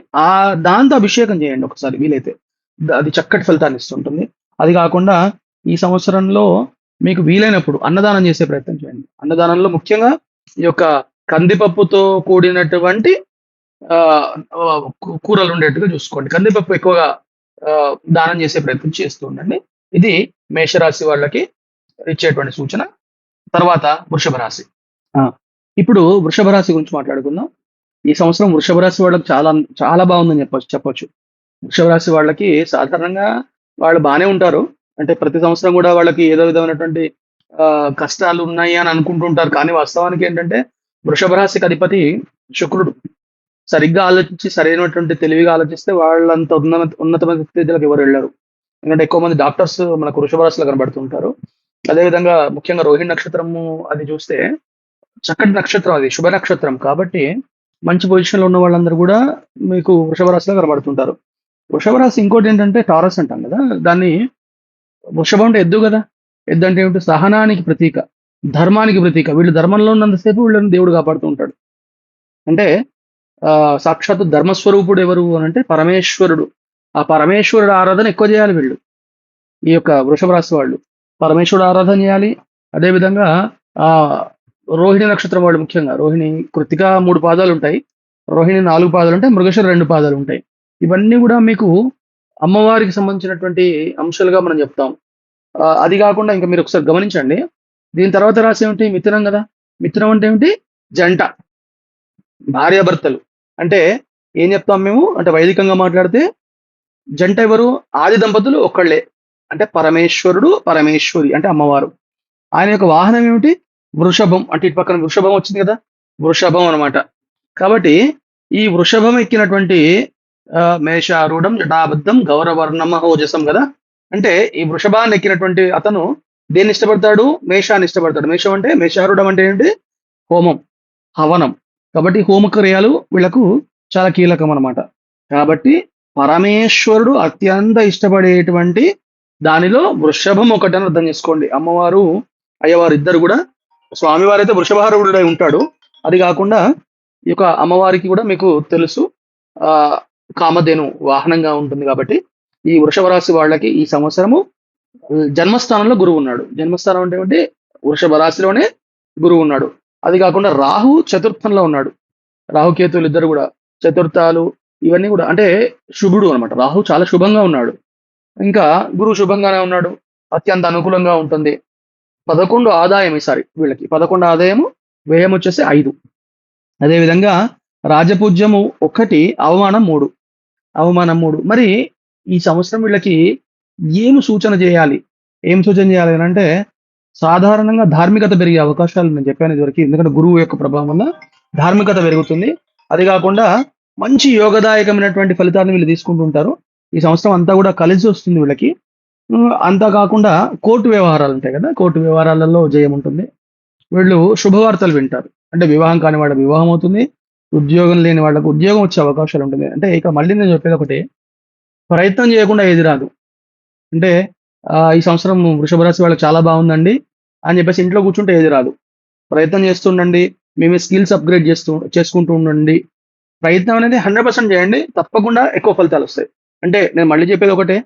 దాంతో అభిషేకం చేయండి ఒకసారి వీలైతే. అది చక్కటి ఫలితాన్ని ఇస్తుంటుంది. అది కాకుండా ఈ సంవత్సరంలో మీకు వీలైనప్పుడు అన్నదానం చేసే ప్రయత్నం చేయండి. అన్నదానంలో ముఖ్యంగా ఈ యొక్క కందిపప్పుతో కూడినటువంటి కూరలు ఉండేట్టుగా చూసుకోండి. కందిపప్పు ఎక్కువగా దానం చేసే ప్రయత్నం చేస్తూ ఉండండి. ఇది మేషరాశి వాళ్ళకి ఇచ్చేటువంటి సూచన. తర్వాత వృషభ రాశి. ఆ! ఇప్పుడు వృషభ రాశి గురించి మాట్లాడుకుందాం. ఈ సంవత్సరం వృషభ రాశి వాళ్ళకి చాలా చాలా బాగుందని చెప్పొచ్చు. వృషభ రాశి వాళ్ళకి సాధారణంగా వాళ్ళు బానే ఉంటారు. అంటే ప్రతి సంవత్సరం కూడా వాళ్ళకి ఏదో విధమైనటువంటి కష్టాలు ఉన్నాయి అని అనుకుంటుంటారు. కానీ వాస్తవానికి ఏంటంటే వృషభ రాశికి అధిపతి శుక్రుడు. సరిగ్గా ఆలోచించి సరైనటువంటి తెలివిగా ఆలోచిస్తే వాళ్ళంత ఉన్నతమైన స్థితిలోకి ఎవరు వెళ్లరు. ఎందుకంటే ఎక్కువ మంది డాక్టర్స్ మనకు వృషభ రాశిలో కనబడుతుంటారు. అదేవిధంగా ముఖ్యంగా రోహిణి నక్షత్రము అది చూస్తే చక్కటి నక్షత్రం, అది శుభ నక్షత్రం కాబట్టి మంచి పొజిషన్‌లో ఉన్న వాళ్ళందరూ గూడా మీకు వృషభ రాశిలో కనబడుతుంటారు. వృషభ రాశి ఇంకోటేంటంటే టారస్ అంటాం గదా! దాన్ని వృషభం అంటే ఎద్దు గదా! ఎద్దు అంటే ఏమిటి? సహనానికి ప్రతీక, ధర్మానికి ప్రతీక. వీళ్ళు ధర్మంలో ఉన్నంత సేపు వీళ్ళని దేవుడు కాపాడుతూ ఉంటాడు. అంటే సాక్షాత్తు ధర్మస్వరూపుడు ఎవరు అనంటే పరమేశ్వరుడు. ఆ పరమేశ్వరుడు ఆరాధన ఎక్కువ చేయాలి వీళ్ళు. ఈ యొక్క వృషభ రాశి వాళ్ళు. పరమేశ్వరుడు ఆరాధన చేయాలి. అదేవిధంగా ఆహ్, రోహిణి నక్షత్రం వాళ్ళు ముఖ్యంగా రోహిణి, కృత్తిక 3 పాదాలుంటాయి. రోహిణి 4 పాదాలుంటాయి. మృగశిర 2 పాదాలుంటాయి. ఇవన్నీ గూడా మీకు అమ్మవారికి సంబంధించినటువంటి అంశాలుగా మనం చెప్తాం. అది గాకుండా ఇంకా మీరొకసారి గమనించండి. దీని తర్వాత రాశి ఏమిటి? మిథునం గదా! మిథునం అంటే ఏమిటి? జంట. భార్యాభర్తలు. అంటే ఏం చెప్తాం మేము? అంటే వైదికంగా మాట్లాడితే జంట ఎవరు? ఆది దంపతులు ఒక్కళ్ళే. అంటే పరమేశ్వరుడు, పరమేశ్వరి అంటే అమ్మవారు. ఆయన యొక్క వాహనం ఏమిటి? వృషభం. అంటే ఇటు పక్కన వృషభం వచ్చింది కదా! వృషభం అనమాట. కాబట్టి ఈ వృషభం ఎక్కినటువంటి మేషారూఢం జటాబద్ధం గౌరవర్ణమహోజసం గదా! అంటే ఈ వృషభాన్ని ఎక్కినటువంటి అతను దేన్ని ఇష్టపడతాడు? మేషాన్ని ఇష్టపడతాడు. మేషం అంటే మేషారూఢం అంటే ఏంటి? హోమం, హవనం. కాబట్టి హోమ క్రియలు వీళ్ళకు చాలా కీలకం అనమాట. కాబట్టి పరమేశ్వరుడు అత్యంత ఇష్టపడేటువంటి దానిలో వృషభం ఒకటని అర్థం చేసుకోండి. అమ్మవారు, అయ్యవారు ఇద్దరు గూడా స్వామివారైతే వృషభారూఢుడై ఉంటాడు. అది గాకుండా ఈ యొక్క అమ్మవారికి గూడా మీకు తెలుసు కామధేను వాహనంగా ఉంటుంది కాబట్టి, ఈ వృషభ రాశి వాళ్ళకి ఈ సంవత్సరము జన్మస్థానంలో గురువున్నాడు. జన్మస్థానం అంటే ఏంటి? వృషభ రాశిలోనే గురువున్నాడు. అది కాకుండా రాహు చతుర్థంలో ఉన్నాడు. రాహుకేతువులు ఇద్దరు గూడా చతుర్థాలు ఇవన్నీ గూడా అంటే శుభుడు అనమాట. రాహు చాలా శుభంగా ఉన్నాడు. ఇంకా గురువు శుభంగానే ఉన్నాడు. అత్యంత అనుకూలంగా ఉంటుంది. 11 ఆదాయం ఈసారి వీళ్ళకి. 11 ఆదాయము, వ్యయం వచ్చేసి 5. అదేవిధంగా రాజపూజ్యము 1, అవమానం 3. అవమానం 3. మరి ఈ సంవత్సరం వీళ్ళకి ఏమి సూచన చేయాలి? ఏం సూచన చేయాలి అనంటే, సాధారణంగా ధార్మికత పెరిగే అవకాశాలు నేను చెప్పాను ఇదివరకి. ఎందుకంటే గురువు యొక్క ప్రభావం వల్ల ధార్మికత పెరుగుతుంది. అది కాకుండా మంచి యోగదాయకమైనటువంటి ఫలితాలను వీళ్ళు తీసుకుంటూ ఉంటారు. ఈ సంవత్సరం అంతా కూడా కలిసి వస్తుంది వీళ్ళకి. అంతా కాకుండా కోర్టు వ్యవహారాలు ఉంటాయి కదా! కోర్టు వ్యవహారాలలో జయం ఉంటుంది. వీళ్ళు శుభవార్తలు వింటారు. అంటే వివాహం కాని వాళ్ళకి వివాహం అవుతుంది. ఉద్యోగం లేని వాళ్ళకి ఉద్యోగం వచ్చే అవకాశాలు ఉంటుంది. అంటే ఇక మళ్ళీ నేను చెప్పేది ఒకటి, ప్రయత్నం చేయకుండా ఏది రాదు. అంటే ఈ సంవత్సరం వృషభ రాశి వాళ్ళకి చాలా బాగుందండి అని చెప్పేసి ఇంట్లో కూర్చుంటే ఏది రాదు. ప్రయత్నం చేస్తుండండి. మీ స్కిల్స్ అప్‌గ్రేడ్ చేసుకుంటూ ఉండండి. ప్రయత్నం అనేది 100% చేయండి. తప్పకుండా ఎక్కువ ఫలితాలు వస్తాయి. అంటే నేను మళ్ళీ చెప్పేది ఒకటే,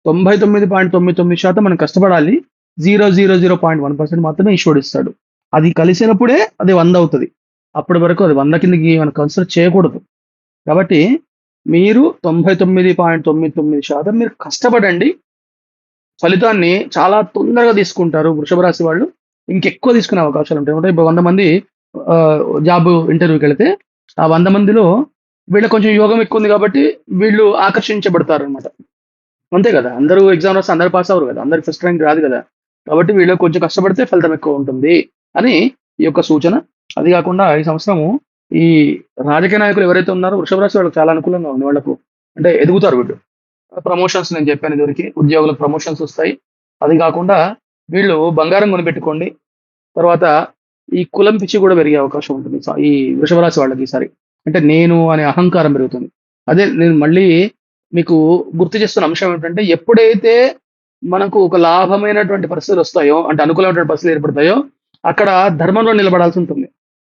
99.99% మనం కష్టపడాలి. 0.1% మాత్రమే ఈశ్వరుడు ఇస్తాడు. అది కలిసినప్పుడే అది 100 అవుతది. అప్పటి వరకు అది 100 కిందకి మనం కన్సిడర్ చేయకూడదు. కాబట్టి మీరు 99.99% మీరు కష్టపడండి. ఫలితాన్ని చాలా తొందరగా తీసుకుంటారు వృషభ రాశి వాళ్ళు. ఇంకెక్కువ తీసుకునే అవకాశాలు ఉంటాయి. అంటే ఇప్పుడు 100 మంది జాబ్ ఇంటర్వ్యూకెళ్తే ఆ 100 మందిలో వీళ్ళకి కొంచెం యోగం ఎక్కువ ఉంది కాబట్టి వీళ్ళు ఆకర్షించబడతారు అనమాట. అంతే కదా! అందరూ ఎగ్జామ్ రాస్తే అందరూ పాస్ అవ్వరు కదా! అందరికి ఫస్ట్ ర్యాంక్ రాదు కదా! కాబట్టి వీళ్ళు కొంచెం కష్టపడితే ఫలితం ఎక్కువ ఉంటుంది అని ఈ యొక్క సూచన. అది కాకుండా ఈ సంవత్సరము ఈ రాజకీయ నాయకులు ఎవరైతే ఉన్నారో వృషభ రాశి వాళ్ళకి చాలా అనుకూలంగా ఉంది. వాళ్ళకు అంటే ఎదుగుతారు వీళ్ళు. ప్రమోషన్స్ నేను చెప్పాను ఇదివరకి. ఉద్యోగులకు ప్రమోషన్స్ వస్తాయి. అది కాకుండా వీళ్ళు బంగారం కొనిపెట్టుకోండి. తర్వాత ఈ కులం పిచ్చి కూడా పెరిగే అవకాశం ఉంటుంది. ఈ వృషభ రాశి వాళ్ళకి ఈసారి. అంటే నేను అనే అహంకారం పెరుగుతుంది. అదే నేను మళ్ళీ మీకు గుర్తు చేస్తున్న అంశం ఏంటంటే, ఎప్పుడైతే మనకు ఒక లాభమైనటువంటి పరిస్థితులు వస్తాయో, అంటే అనుకూలమైనటువంటి పరిస్థితులు ఏర్పడతాయో, అక్కడ ధర్మంలో నిలబడాల్సి ఉంటుంది.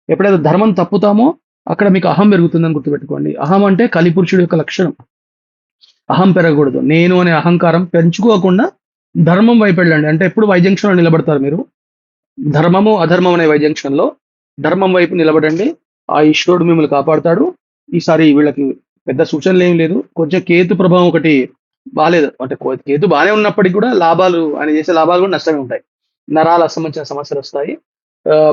ఎప్పుడైతే ధర్మం తప్పుతామో, అక్కడ మీకు అహం పెరుగుతుందని గుర్తుపెట్టుకోండి. అహం అంటే కలిపురుషుడి యొక్క లక్షణం. అహం పెరగకూడదు. నేను అనే అహంకారం పెంచుకోకుండా ధర్మం వైపు వెళ్ళండి. అంటే ఎప్పుడు వై జంక్షన్‌లో నిలబడతారు మీరు. ధర్మము, అధర్మం అనే వై జంక్షన్‌లో ధర్మం వైపు నిలబడండి. ఆ ఈశ్వరుడు మిమ్మల్ని కాపాడుతాడు. ఈసారి వీళ్ళకి పెద్ద సూచనలేం లేదు. కొంచెం కేతు ప్రభావం ఒకటి బాలేదు. అంటే కేతు బానే ఉన్నప్పటికి కూడా లాభాలు ఆయన చేసే లాభాలు కూడా నష్టమే ఉంటాయి. నరాలకు సంబంధించిన సమస్యలొస్తాయి.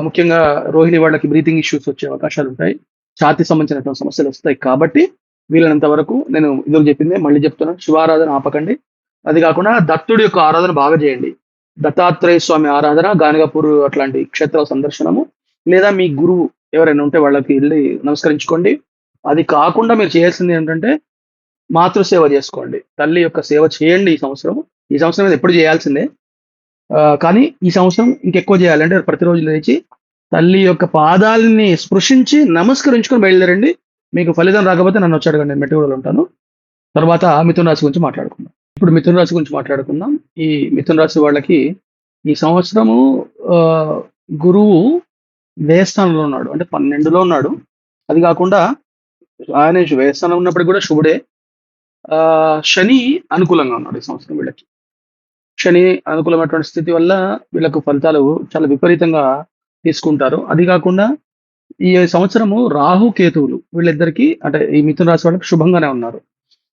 ముఖ్యంగా రోహిణి వాళ్ళకి బ్రీతింగ్ ఇష్యూస్ వచ్చే అవకాశాలుంటాయి. ఛాతీకి సంబంధించినటువంటి సమస్యలొస్తాయి. కాబట్టి వీలైనంత వరకు నేను ఇదివరకు చెప్పిందే మళ్ళీ చెప్తున్నాను. శివారాధన ఆపకండి. అది కాకుండా దత్తుడి యొక్క ఆరాధన బాగా చేయండి. దత్తాత్రేయ స్వామి ఆరాధన, గానగాపూర్ అట్లాంటి క్షేత్రాల సందర్శనము, లేదా మీ గురువు ఎవరైనా ఉంటే వాళ్ళకి ఎళ్లి నమస్కరించుకోండి. అది కాకుండా మీరు చేయాల్సింది ఏంటంటే మాతృసేవ చేసుకోండి. తల్లి యొక్క సేవ చేయండి ఈ సంవత్సరం. ఈ సంవత్సరం ఇది ఎప్పుడు చేయాల్సిందే. కానీ ఈ సంవత్సరం ఇంకెక్కువ చేయాలి. అంటే ప్రతిరోజు లేచి తల్లి యొక్క పాదాలని స్పృశించి నమస్కరించుకొని బయలుదేరండి. మీకు ఫలితం రాకపోతే నన్నొచ్చి అడగండి. నేను మెట్టుగూడలో ఉంటాను. తర్వాత మిథున రాశి గురించి మాట్లాడుకుందాం. ఇప్పుడు మిథున రాశి గురించి మాట్లాడుకుందాం. ఈ మిథున రాశి వాళ్ళకి ఈ సంవత్సరము ఆహ్, గురువు వ్యయస్థానంలో ఉన్నాడు. అంటే 12లో ఉన్నాడు. అది కాకుండా ఆయన వ్యయస్థానంలో ఉన్నప్పటికి కూడా శుభుడే. శని అనుకూలంగా ఉన్నాడు ఈ సంవత్సరం వీళ్ళకి. శని అనుకూలమైనటువంటి స్థితి వల్ల వీళ్ళకు ఫలితాలు చాలా విపరీతంగా తీసుకుంటారు. అది కాకుండా ఈ సంవత్సరము రాహు, కేతువులు వీళ్ళిద్దరికీ అంటే ఈ మిథున రాశి వాళ్ళకి శుభంగానే ఉన్నారు.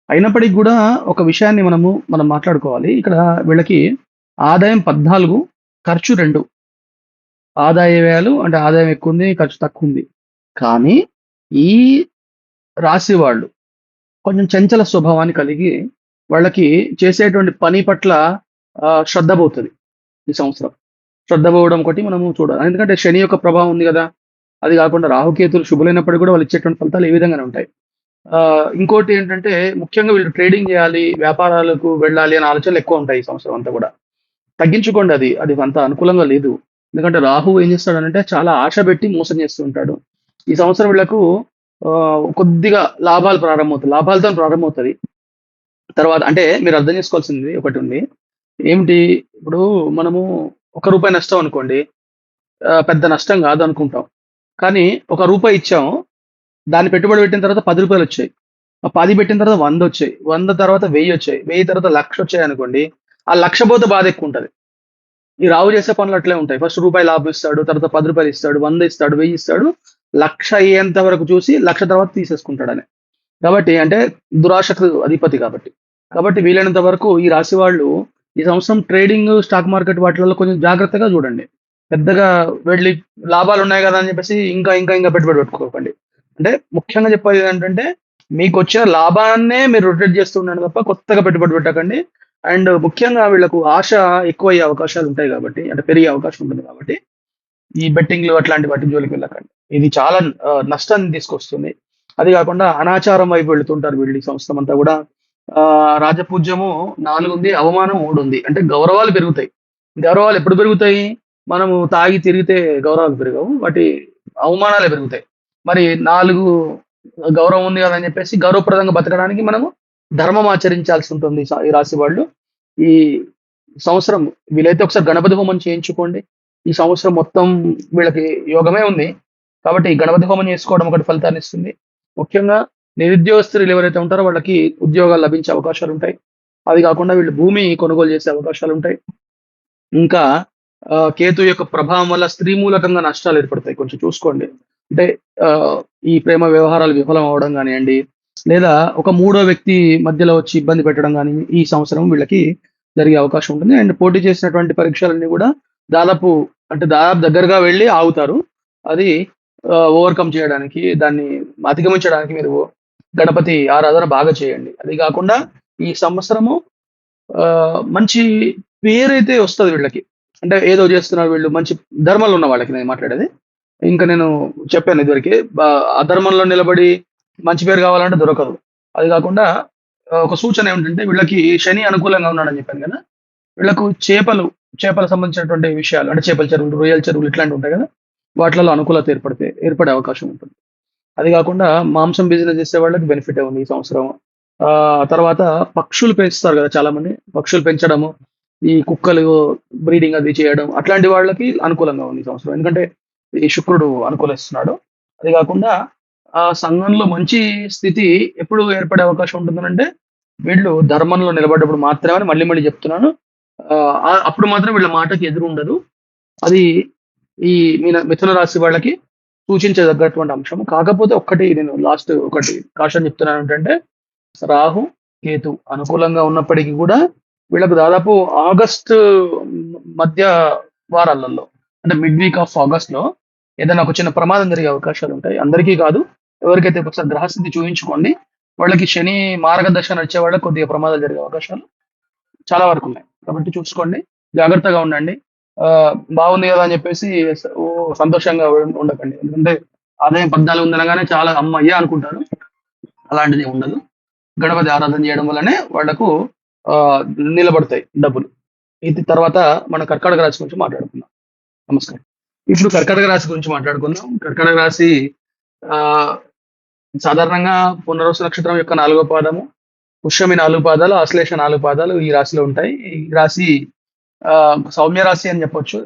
అయినప్పటికి కూడా ఒక విషయాన్ని మనం మాట్లాడుకోవాలి. ఇక్కడ వీళ్ళకి ఆదాయం 14, ఖర్చు 2. ఆదాయ వ్యయాలు అంటే ఆదాయం ఎక్కువుంది, ఖర్చు తక్కువుంది. కానీ ఈ రాశి వాళ్ళు కొంచెం చంచల స్వభావాన్ని కలిగి వాళ్ళకి చేసేటువంటి పని పట్ల శ్రద్ధ పోతది ఈ సంవత్సరం. శ్రద్ధ పోవడం ఒకటి మనము చూడాలి. ఎందుకంటే శని యొక్క ప్రభావం ఉంది గదా! అది కాకుండా రాహుకేతులు శుభులైనప్పటికి కూడా వాళ్ళు ఇచ్చేటువంటి ఫలితాలు ఈ విధంగానే ఉంటాయి. ఇంకోటి ఏంటంటే ముఖ్యంగా వీళ్ళు ట్రేడింగ్ చేయాలి, వ్యాపారాలకు వెళ్ళాలి అనే ఆలోచనలు ఎక్కువ ఉంటాయి ఈ సంవత్సరం అంతా కూడా. తగ్గించుకోండి అది. అది అంత అనుకూలంగా లేదు. ఎందుకంటే రాహువు ఏం చేస్తాడనంటే చాలా ఆశ పెట్టి మోసం చేస్తూ ఉంటాడు. ఈ సంవత్సరం వీళ్ళకు కొద్దిగా లాభాలు ప్రారంభమవుతాయి. లాభాలతోని ప్రారంభమవుతది. తర్వాత అంటే మీరు అర్థం చేసుకోవాల్సింది ఒకటుంది. ఏమిటి ఇప్పుడు మనము రూ. 1 నష్టం అనుకోండి. పెద్ద నష్టం కాదనుకుంటాం. కానీ రూ. 1 ఇచ్చాము. దాన్ని పెట్టుబడి పెట్టిన తర్వాత రూ. 10 వచ్చాయి. ఆ 10 పెట్టిన తర్వాత 100 వచ్చాయి. 100 తర్వాత 1000 వచ్చాయి. 1000 తర్వాత 1,00,000 వచ్చాయనుకోండి. ఆ 1,00,000 పోతే బాధ ఎక్కువుంటది. ఈ రావు చేసే పనులు అట్లే ఉంటాయి. ఫస్ట్ రూపాయి లాభం ఇస్తాడు. తర్వాత రూ. 10 ఇస్తాడు. 100 ఇస్తాడు. 1000 ఇస్తాడు. 1,00,000 అయ్యేంత వరకు చూసి 1,00,000 తర్వాత తీసేసుకుంటాడని. కాబట్టి అంటే దురాశకు అధిపతి కాబట్టి. కాబట్టి వీలైనంత వరకు ఈ రాశి వాళ్ళు ఈ సంవత్సరం ట్రేడింగ్, స్టాక్ మార్కెట్ వాటిలలో కొంచెం జాగ్రత్తగా చూడండి. పెద్దగా వెళ్లి లాభాలున్నాయి గదా! అని చెప్పేసి ఇంకా పెట్టుబడి పెట్టుకోకండి. అంటే ముఖ్యంగా చెప్పేది ఏంటంటే మీకొచ్చిన లాభాన్నే మీరు రొటేట్ చేస్తూ ఉండండి తప్ప కొత్తగా పెట్టుబడి పెట్టకండి. అండ్ ముఖ్యంగా వీళ్ళకు ఆశ ఎక్కువయ్యే అవకాశాలు ఉంటాయి కాబట్టి అంటే పెరిగే అవకాశం ఉంటుంది కాబట్టి ఈ బెట్టింగ్‌లు అట్లాంటి వాటి జోలికి వెళ్ళకండి. ఇది చాలా నష్టాన్ని తీసుకొస్తుంది. అది కాకుండా అనాచారం వైపు వెళ్తుంటారు వీళ్ళు ఈ సంవత్సరం అంతా కూడా. రాజపూజ్యము 4 ఉంది. అవమానం 3 ఉంది. అంటే గౌరవాలు పెరుగుతాయి. గౌరవాలు ఎప్పుడు పెరుగుతాయి? మనము తాగి తిరిగితే గౌరవాలు పెరగవు. వాటి అవమానాలే పెరుగుతాయి. మరి 4 గౌరవం ఉంది కదా అని చెప్పేసి గౌరవప్రదంగా బతకడానికి మనము ధర్మం ఆచరించాల్సి ఉంటుంది. ఈ రాశి వాళ్ళు. ఈ సంవత్సరం వీలైతే ఒకసారి గణపతి హోమం చేయించుకోండి. ఈ సంవత్సరం మొత్తం వీళ్ళకి యోగమే ఉంది. కాబట్టి గణపతి హోమం చేసుకోవడం ఒకటి ఫలితాన్ని ఇస్తుంది. ముఖ్యంగా నిరుద్యోగస్తులు ఎవరైతే ఉంటారో వాళ్ళకి ఉద్యోగాలు లభించే అవకాశాలుంటాయి. అది కాకుండా వీళ్ళు భూమి కొనుగోలు చేసే అవకాశాలుంటాయి. ఇంకా కేతు యొక్క ప్రభావం వల్ల స్త్రీ మూలకంగా నష్టాలు ఏర్పడతాయి. కొంచెం చూసుకోండి. అంటే ఈ ప్రేమ వ్యవహారాలు విఫలం అవ్వడం గానియండి, లేదా ఒక మూడో వ్యక్తి మధ్యలో వచ్చి ఇబ్బంది పెట్టడం గాని ఈ సంవత్సరం వీళ్ళకి జరిగే అవకాశం ఉంటుంది. అండ్ పోటీ చేసినటువంటి పరీక్షలన్నీ కూడా దాదాపు దాదాపు దగ్గరగా వెళ్లి ఆగుతారు. అది ఓవర్‌కమ్ చేయడానికి, దాన్ని అధిగమించడానికి మీరు గణపతి ఆరాధన బాగా చేయండి. అది కాకుండా ఈ సంవత్సరము మంచి పేరైతే వస్తది వీళ్ళకి. అంటే ఏదో చేస్తున్నారు వీళ్ళు మంచి ధర్మంలో ఉన్న వాళ్ళకి నేను మాట్లాడేది. ఇంకా నేను చెప్పాను ఇదివరకే అధర్మంలో నిలబడి మంచి పేరు కావాలంటే దొరకదు. అది కాకుండా ఒక సూచన ఏమిటంటే వీళ్ళకి శని అనుకూలంగా ఉన్నాడని చెప్పాను కదా! వీళ్ళకు చేపలకు సంబంధించినటువంటి విషయాలు అంటే చేపల చెరువులు, రొయ్యల చెరువులు ఇట్లాంటివి ఉంటాయి కదా! వాటిలలో అనుకూలత ఏర్పడే అవకాశం ఉంటుంది. అది కాకుండా మాంసం బిజినెస్ చేసే వాళ్ళకి బెనిఫిటే ఉంది ఈ సంవత్సరం. తర్వాత పక్షులు పెంచుతారు కదా చాలామంది. పక్షులు పెంచడము, ఈ కుక్కలు బ్రీడింగ్ అది చేయడం అట్లాంటి వాళ్ళకి అనుకూలంగా ఉంది ఈ సంవత్సరం. ఎందుకంటే ఈ శుక్రుడు అనుకూలిస్తున్నాడు. అది కాకుండా సంఘంలో మంచి స్థితి ఎప్పుడు ఏర్పడే అవకాశం ఉంటుందనంటే, వీళ్ళు ధర్మంలో నిలబడ్డప్పుడు మాత్రమే అని మళ్ళీ మళ్ళీ చెప్తున్నాను. అప్పుడు మాత్రం వీళ్ళ మాటకి ఎదురుండదు. అది ఈ మిథున రాశి వాళ్ళకి సూచించదగ్గటువంటి అంశం. కాకపోతే నేను లాస్ట్ ఒకటి కాషన్ చెప్తున్నాను ఏంటంటే, రాహు, కేతు అనుకూలంగా ఉన్నప్పటికీ కూడా వీళ్ళకు దాదాపు ఆగస్టు మధ్య వారాలలో అంటే మిడ్ వీక్ ఆఫ్ ఆగస్ట్‌లో ఏదైనా ఒక చిన్న ప్రమాదం జరిగే అవకాశాలుంటాయి. అందరికీ కాదు. ఎవరికైతే ఒకసారి గ్రహస్థితి చూయించుకోండి. వాళ్ళకి శని మార్గదర్శ నడిచే వాళ్ళకి కొద్దిగా ప్రమాదాలు జరిగే అవకాశాలు చాలా వరకున్నాయి. కాబట్టి చూసుకోండి. జాగ్రత్తగా ఉండండి. బాగుంది గదా! అని చెప్పేసి సంతోషంగా ఉండకండి. ఎందుకంటే ఆదాయం 14 ఉందనగానే చాలా హమ్మయ్య! అనుకుంటారు. అలాంటిది ఉండదు. గణపతి ఆరాధన చేయడం వల్లనే వాళ్ళకు నిలబడతాయి డబ్బులు. ఇది తర్వాత మన కర్కాటక రాశి గురించి మాట్లాడుకుందాం. నమస్కారం. ఇప్పుడు కర్కాటక రాశి గురించి మాట్లాడుకుందాం. కర్కాటక రాశి ఆహ్, సాధారణంగా పునర్వసు నక్షత్రం యొక్క 4వ పాదము, పుష్యమి 4 పాదాలు, ఆశ్లేష 4 పాదాలు ఈ రాశిలో ఉంటాయి. ఈ రాశి సౌమ్య రాశి అని చెప్పొచ్చు.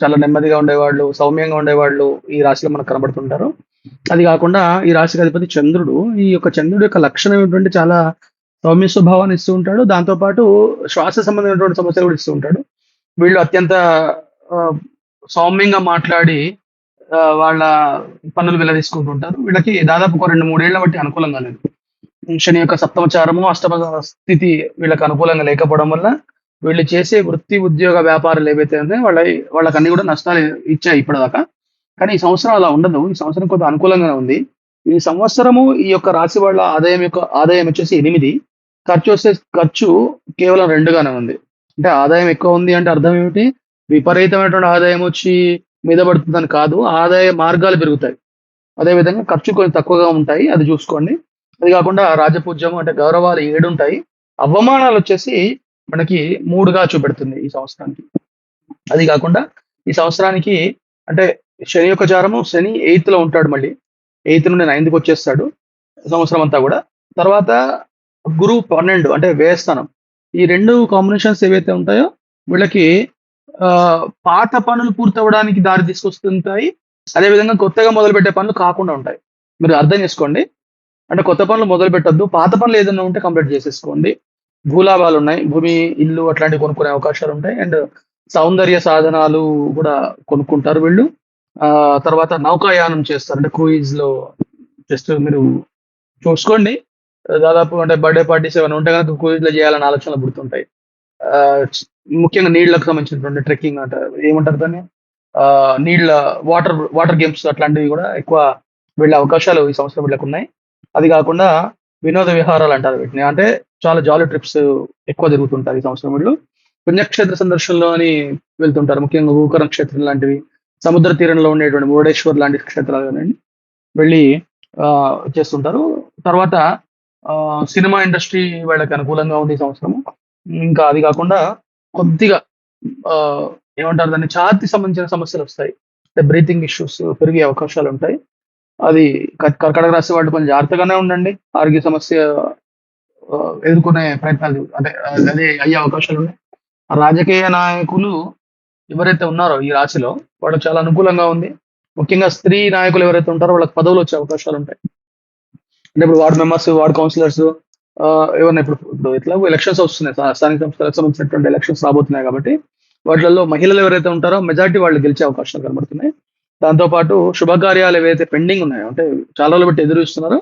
చాలా నెమ్మదిగా ఉండేవాళ్ళు, సౌమ్యంగా ఉండేవాళ్ళు ఈ రాశిలో మనకు కనబడుతుంటారు. అది కాకుండా ఈ రాశికి అధిపతి చంద్రుడు. ఈ యొక్క చంద్రుడి యొక్క లక్షణం ఏంటంటే చాలా సౌమ్య స్వభావాన్ని ఇస్తూ ఉంటాడు. దాంతో పాటు శ్వాస సంబంధమైనటువంటి సమస్యలు కూడా ఇస్తూ ఉంటాడు. వీళ్ళు అత్యంత సౌమ్యంగా మాట్లాడి వాళ్ళ పనులు వెల్లదీసుకుంటూ ఉంటారు. వీళ్ళకి దాదాపు ఒక 2, 3 ఏళ్ల బట్టి అనుకూలంగా లేదు. శని యొక్క సప్తమచారము, అష్టమ స్థితి వీళ్ళకి అనుకూలంగా లేకపోవడం వల్ల వీళ్ళు చేసే వృత్తి, ఉద్యోగ, వ్యాపారాలు ఏవైతే ఉన్నాయో వాళ్ళకన్నీ కూడా నష్టాలు ఇచ్చాయి ఇప్పటిదాకా. కానీ ఈ సంవత్సరం అలా ఉండదు. ఈ సంవత్సరం కొంత అనుకూలంగానే ఉంది. ఈ సంవత్సరము ఈ యొక్క రాశి వాళ్ళ ఆదాయం వచ్చేసి 8, ఖర్చు కేవలం 2 గానే ఉంది. అంటే ఆదాయం ఎక్కువ ఉంది అంటే అర్థం ఏమిటి? విపరీతమైనటువంటి ఆదాయం వచ్చి మీద పడుతుందని కాదు. ఆదాయ మార్గాలు పెరుగుతాయి. అదే విధంగా ఖర్చు కొంచెం తక్కువగా ఉంటాయి. అది చూసుకోండి. అది కాకుండా రాజపూజ్యం అంటే గౌరవాలు 7 ఉంటాయి. అవమానాలు వచ్చేసి మనకి 3గా చూపెడుతుంది ఈ సంవత్సరానికి. అది కాకుండా ఈ సంవత్సరానికి అంటే శని యొక్క చారము, శని 8థ్ లో ఉంటాడు మళ్ళీ. 8థ్ నుండి 9థ్‌కి వచ్చేస్తాడు సంవత్సరం అంతా కూడా. తర్వాత గురువు 12 అంటే వ్యయస్థానం. ఈ 2 కాంబినేషన్స్ ఏవైతే ఉంటాయో వీళ్ళకి పాత పనులు పూర్తవ్వడానికి దారి తీసుకొస్తుంటాయి. అదే విధంగా కొత్తగా మొదలుపెట్టే పనులు కాకుండా ఉంటాయి. మీరు అర్థం చేసుకోండి. అంటే కొత్త పనులు మొదలుపెట్టొద్దు. పాత పనులు ఏదైనా ఉంటే కంప్లీట్ చేసేసుకోండి. భూలాభాలున్నాయి. భూమి, ఇల్లు అట్లాంటివి కొనుక్కునే అవకాశాలుంటాయి. అండ్ సౌందర్య సాధనాలు కూడా కొనుక్కుంటారు వీళ్ళు. తర్వాత నౌకాయానం చేస్తారు. అంటే క్రూయిజ్‌లో జస్ట్ మీరు చూసుకోండి. దాదాపు అంటే బర్త్‌డే పార్టీస్ ఏమైనా ఉంటే గనక క్రూయిజ్‌లో చేయాలని ఆలోచనలు పుడుతుంటాయి. ఆహ్, ముఖ్యంగా నీళ్ళకి సంబంధించినటువంటి ట్రెక్కింగ్ అంటారు. ఏమంటారు దాన్ని? నీళ్ళ వాటర్ గేమ్స్ అట్లాంటివి కూడా ఎక్కువ వెళ్ళే అవకాశాలు ఈ సంవత్సరం వీళ్ళకున్నాయి. అది కాకుండా వినోద విహారాలు అంటారు వీటిని. అంటే చాలా జాలీ ట్రిప్స్ ఎక్కువ తిరుగుతుంటారు ఈ సంవత్సరం వీళ్ళు. పుణ్యక్షేత్ర సందర్శనలో అని వెళ్తుంటారు. ముఖ్యంగా గోకర్ణ క్షేత్రం లాంటివి, సముద్ర తీరంలో ఉండేటువంటి మురుడేశ్వర్ లాంటి క్షేత్రాలు కానివ్వండి, వెళ్ళి చేస్తుంటారు. తర్వాత సినిమా ఇండస్ట్రీ వాళ్ళకి అనుకూలంగా ఉంది ఈ సంవత్సరము. ఇంకా అది కాకుండా కొద్దిగా ఏమంటారు దాన్ని ఛాతీ సంబంధించిన సమస్యలొస్తాయి. అంటే బ్రీతింగ్ ఇష్యూస్ పెరిగే అవకాశాలుంటాయి. అది కర్కాటక రాశి వాళ్ళు కొంచెం జాగ్రత్తగానే ఉండండి. ఆరోగ్య సమస్య ఎదుర్కొనే ప్రయత్నాలు అదే అయ్యే అవకాశాలున్నాయి. రాజకీయ నాయకులు ఎవరైతే ఉన్నారో ఈ రాశిలో వాళ్ళకి చాలా అనుకూలంగా ఉంది. ముఖ్యంగా స్త్రీ నాయకులు ఎవరైతే ఉంటారో వాళ్ళకి పదవులొచ్చే అవకాశాలుంటాయి. అంటే ఇప్పుడు వార్డ్ మెంబర్స్, వార్డ్ కౌన్సిలర్స్ ఏవన్నా ఇప్పుడు ఎట్లాగో ఎలక్షన్స్ వస్తున్నాయి. స్థానిక సంస్థలకు సంబంధించినటువంటి ఎలక్షన్స్ రాబోతున్నాయి కాబట్టి వాటిలలో మహిళలు ఎవరైతే ఉంటారో మెజారిటీ వాళ్ళు గెలిచే అవకాశాలు కనబడుతున్నాయి. దాంతో పాటు శుభకార్యాలు ఏవైతే పెండింగ్ ఉన్నాయో అంటే చాలా రోజులు బట్టి ఎదురు చూస్తున్నారో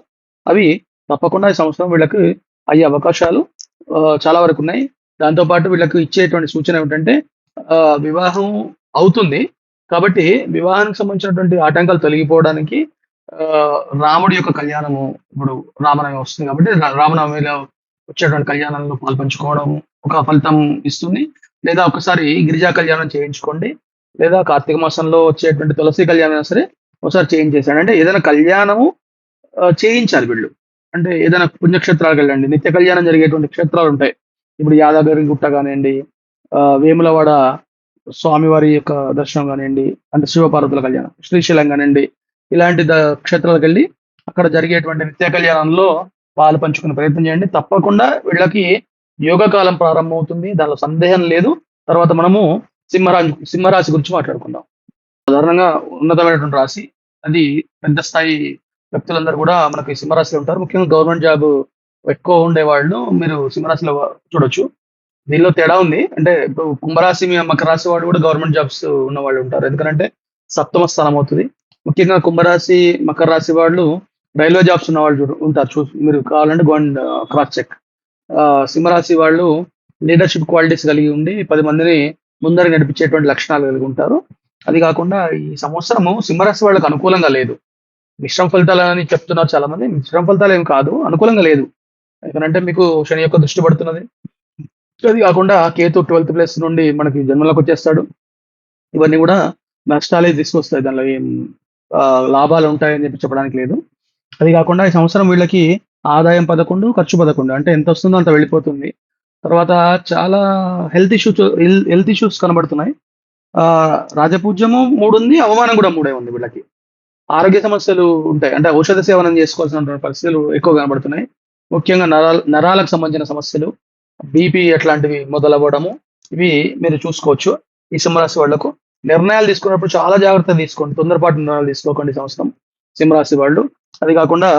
అవి తప్పకుండా ఈ సంవత్సరం వీళ్ళకి అయ్యే అవకాశాలు చాలా వరకు ఉన్నాయి. దాంతో పాటు వీళ్ళకి ఇచ్చేటువంటి సూచన ఏమిటంటే వివాహం అవుతుంది. కాబట్టి వివాహానికి సంబంధించినటువంటి ఆటంకాలు తొలగిపోవడానికి రాముడి యొక్క కళ్యాణము ఇప్పుడు రామనవమి వస్తుంది కాబట్టి రామనవమిలో వచ్చేటువంటి కళ్యాణంలో పాల్పంచుకోవడం ఒక ఫలితం ఇస్తుంది. లేదా ఒకసారి గిరిజా కళ్యాణం చేయించుకోండి. లేదా కార్తీక మాసంలో వచ్చేటువంటి తులసి కళ్యాణం అయినా సరే ఒకసారి చేయించేసాడు. అంటే ఏదైనా కళ్యాణము చేయించాలి వీళ్ళు. అంటే ఏదైనా పుణ్యక్షేత్రాలకు వెళ్ళండి. నిత్య కళ్యాణం జరిగేటువంటి క్షేత్రాలు ఉంటాయి. ఇప్పుడు యాదాద్రి గుట్ట కానివ్వండి, వేములవాడ స్వామివారి యొక్క దర్శనం కానివ్వండి, అంటే శివపార్వతుల కళ్యాణం, శ్రీశైలం కానివ్వండి, ఇలాంటి క్షేత్రాలకు వెళ్ళి అక్కడ జరిగేటువంటి నిత్య కళ్యాణంలో పాలు పంచుకునే ప్రయత్నం చేయండి. తప్పకుండా వీళ్ళకి యోగకాలం ప్రారంభమవుతుంది. దానిలో సందేహం లేదు. తర్వాత మనము సింహరాశి గురించి మాట్లాడుకుందాం. సాధారణంగా ఉన్నతమైనటువంటి రాశి. అది పెద్ద స్థాయి వ్యక్తులందరూ కూడా మనకి సింహరాశిలో ఉంటారు. ముఖ్యంగా గవర్నమెంట్ జాబ్ ఎక్కువ ఉండేవాళ్ళు మీరు సింహరాశిలో చూడొచ్చు. దీనిలో తేడా ఉంది. అంటే ఇప్పుడు కుంభరాశి, మకర రాశి వాడు కూడా గవర్నమెంట్ జాబ్స్ ఉన్న వాళ్ళు ఉంటారు. ఎందుకంటే సప్తమ స్థానం అవుతుంది. ముఖ్యంగా కుంభరాశి, మకర రాశి వాళ్ళు రైల్వే జాబ్స్ ఉన్న వాళ్ళు ఉంటారు. మీరు కావాలంటే గోండ్ క్రాస్ చెక్. సింహరాశి వాళ్ళు లీడర్షిప్ క్వాలిటీస్ కలిగి ఉండి 10 మందిని ముందర నడిపించేటువంటి లక్షణాలు కలిగి ఉంటారు. అది కాకుండా ఈ సంవత్సరము సింహరాశి వాళ్ళకి అనుకూలంగా లేదు. మిశ్రమ ఫలితాలు అని చెప్తున్నారు చాలా మంది. మిశ్రమ ఫలితాలు ఏం కాదు, అనుకూలంగా లేదు. ఎందుకంటే మీకు శని యొక్క దృష్టి పడుతున్నది. అది కాకుండా కేతు 12th ప్లేస్ నుండి మనకి జన్మలోకి వచ్చేస్తాడు. ఇవన్నీ కూడా నష్టాలే తీసుకొస్తాయి. దానిలో ఏం లాభాలు ఉంటాయని చెప్పి చెప్పడానికి లేదు. అది కాకుండా ఈ సంవత్సరం వీళ్ళకి ఆదాయం 11, ఖర్చు 11. అంటే ఎంత వస్తుందో అంత వెళ్ళిపోతుంది. తర్వాత చాలా హెల్త్ ఇష్యూస్ కనబడుతున్నాయి. రాజపూజ్యము 3 ఉంది, అవమానం కూడా 3 ఉంది వీళ్ళకి. ఆరోగ్య సమస్యలు ఉంటాయి. అంటే ఔషధ సేవనం చేసుకోవాల్సిన పరిస్థితులు ఎక్కువ కనబడుతున్నాయి. ముఖ్యంగా నరాలకు సంబంధించిన సమస్యలు, బీపీ అట్లాంటివి మొదలవ్వడము, ఇవి మీరు చూసుకోవచ్చు. ఈ సింహరాశి వాళ్లకు నిర్ణయాలు తీసుకున్నప్పుడు చాలా జాగ్రత్త తీసుకోండి. తొందరపాటు నిర్ణయాలు తీసుకోకండి ఈ సంవత్సరం సింహరాశి వాళ్ళు. అది కాకుండా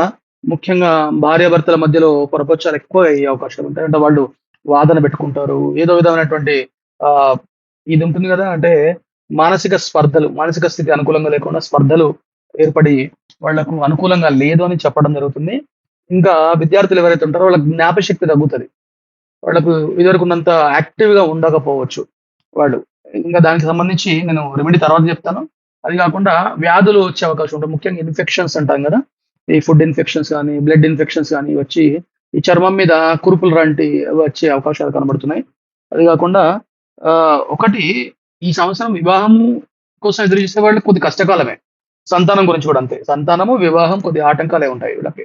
ముఖ్యంగా భార్యాభర్తల మధ్యలో పొరపచ్చాలు ఎక్కువ అయ్యే అవకాశాలు ఉంటాయి. అంటే వాళ్ళు వాదన పెట్టుకుంటారు. ఏదో విధమైనటువంటి ఆ ఇది ఉంటుంది కదా, అంటే మానసిక స్థితి అనుకూలంగా లేకుండా స్పర్ధలు ఏర్పడి వాళ్లకు అనుకూలంగా లేదు అని చెప్పడం జరుగుతుంది. ఇంకా విద్యార్థులు ఎవరైతే ఉంటారో వాళ్ళకి జ్ఞాపశక్తి తగ్గుతుంది. వాళ్ళకు ఇదివరకు ఉన్నంత యాక్టివ్ గా ఉండకపోవచ్చు వాళ్ళు. ఇంకా దానికి సంబంధించి నేను రెమెడీ తర్వాత చెప్తాను. అది కాకుండా వ్యాధులు వచ్చే అవకాశం ఉంటుంది. ముఖ్యంగా ఇన్ఫెక్షన్స్ అంటాం కదా, ఈ ఫుడ్ ఇన్ఫెక్షన్స్ కానీ, బ్లడ్ ఇన్ఫెక్షన్స్ కానీ వచ్చి ఈ చర్మం మీద కురుపులు లాంటి వచ్చే అవకాశాలు కనబడుతున్నాయి. అది కాకుండా ఒకటి, ఈ సంవత్సరం వివాహము కోసం ఎదురు చూసే వాళ్ళకి కొద్ది కష్టకాలమే. సంతానం గురించి కూడా అంతే. సంతానము, వివాహం కొద్ది ఆటంకాలే ఉంటాయి వీళ్ళకి.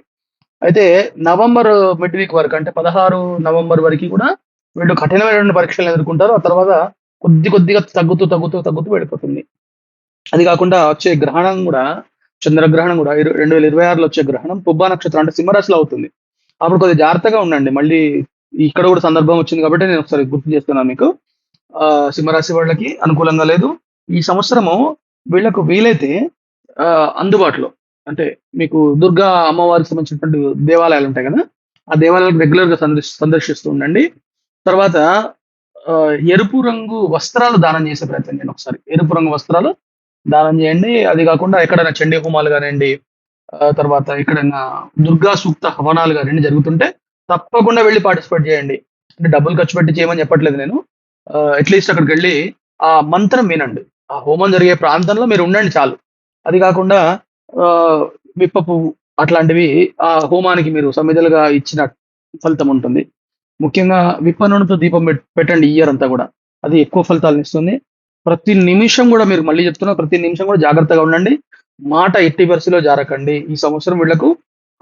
అయితే నవంబర్ మిడ్ వీక్ వరకు, అంటే 16 నవంబర్ వరకు కూడా వీళ్ళు కఠినమైనటువంటి పరీక్షలు ఎదుర్కొంటారు. ఆ తర్వాత కొద్దిగా తగ్గుతూ వెళ్ళిపోతుంది. అది కాకుండా వచ్చే గ్రహణం కూడా, చంద్రగ్రహణం కూడా 2026లో వచ్చే గ్రహణం పుబ్బా నక్షత్రం అంటే సింహరాశిలో అవుతుంది. అప్పుడు కొద్దిగా జాగ్రత్తగా ఉండండి. మళ్ళీ ఇక్కడ కూడా సందర్భం వచ్చింది కాబట్టి నేను ఒకసారి గుర్తు చేస్తున్నాను మీకు. సింహరాశి వాళ్ళకి అనుకూలంగా లేదు ఈ సంవత్సరము. వీళ్ళకు వీలైతే అందుబాటులో, అంటే మీకు దుర్గా అమ్మవారికి సంబంధించినటువంటి దేవాలయాలు ఉంటాయి కదా, ఆ దేవాలయాలకు రెగ్యులర్ గా సందర్శిస్తూ ఉండండి. తర్వాత ఎరుపు రంగు వస్త్రాలు దానం చేసే ప్రయత్నం చేయండి. ఒకసారి ఎరుపు రంగు వస్త్రాలు దానం చేయండి. అది కాకుండా ఎక్కడైనా చండీ హోమాలు కానివ్వండి, తర్వాత ఎక్కడైనా దుర్గా సూక్త హవనాలు కానివ్వండి జరుగుతుంటే తప్పకుండా వెళ్ళి పార్టిసిపేట్ చేయండి. అంటే డబ్బులు ఖర్చు పెట్టి చేయమని చెప్పట్లేదు నేను. అట్లీస్ట్ అక్కడికి వెళ్ళి ఆ మంత్రం వినండి. ఆ హోమం జరిగే ప్రాంతంలో మీరు ఉండండి చాలు. అది కాకుండా విప్ప పువ్వు అట్లాంటివి ఆ హోమానికి మీరు సమిధలుగా ఇచ్చిన ఫలితం ఉంటుంది. ముఖ్యంగా విప్ప నూనెతో దీపం పెట్టండి ఇయర్ అంతా కూడా. అది ఎక్కువ ఫలితాలను ఇస్తుంది. ప్రతి నిమిషం కూడా, మీరు మళ్ళీ చెప్తున్నా, ప్రతి నిమిషం కూడా జాగ్రత్తగా ఉండండి. మాట ఎట్టి పరిస్థితిలో జారకండి. ఈ సంవత్సరం వీళ్లకు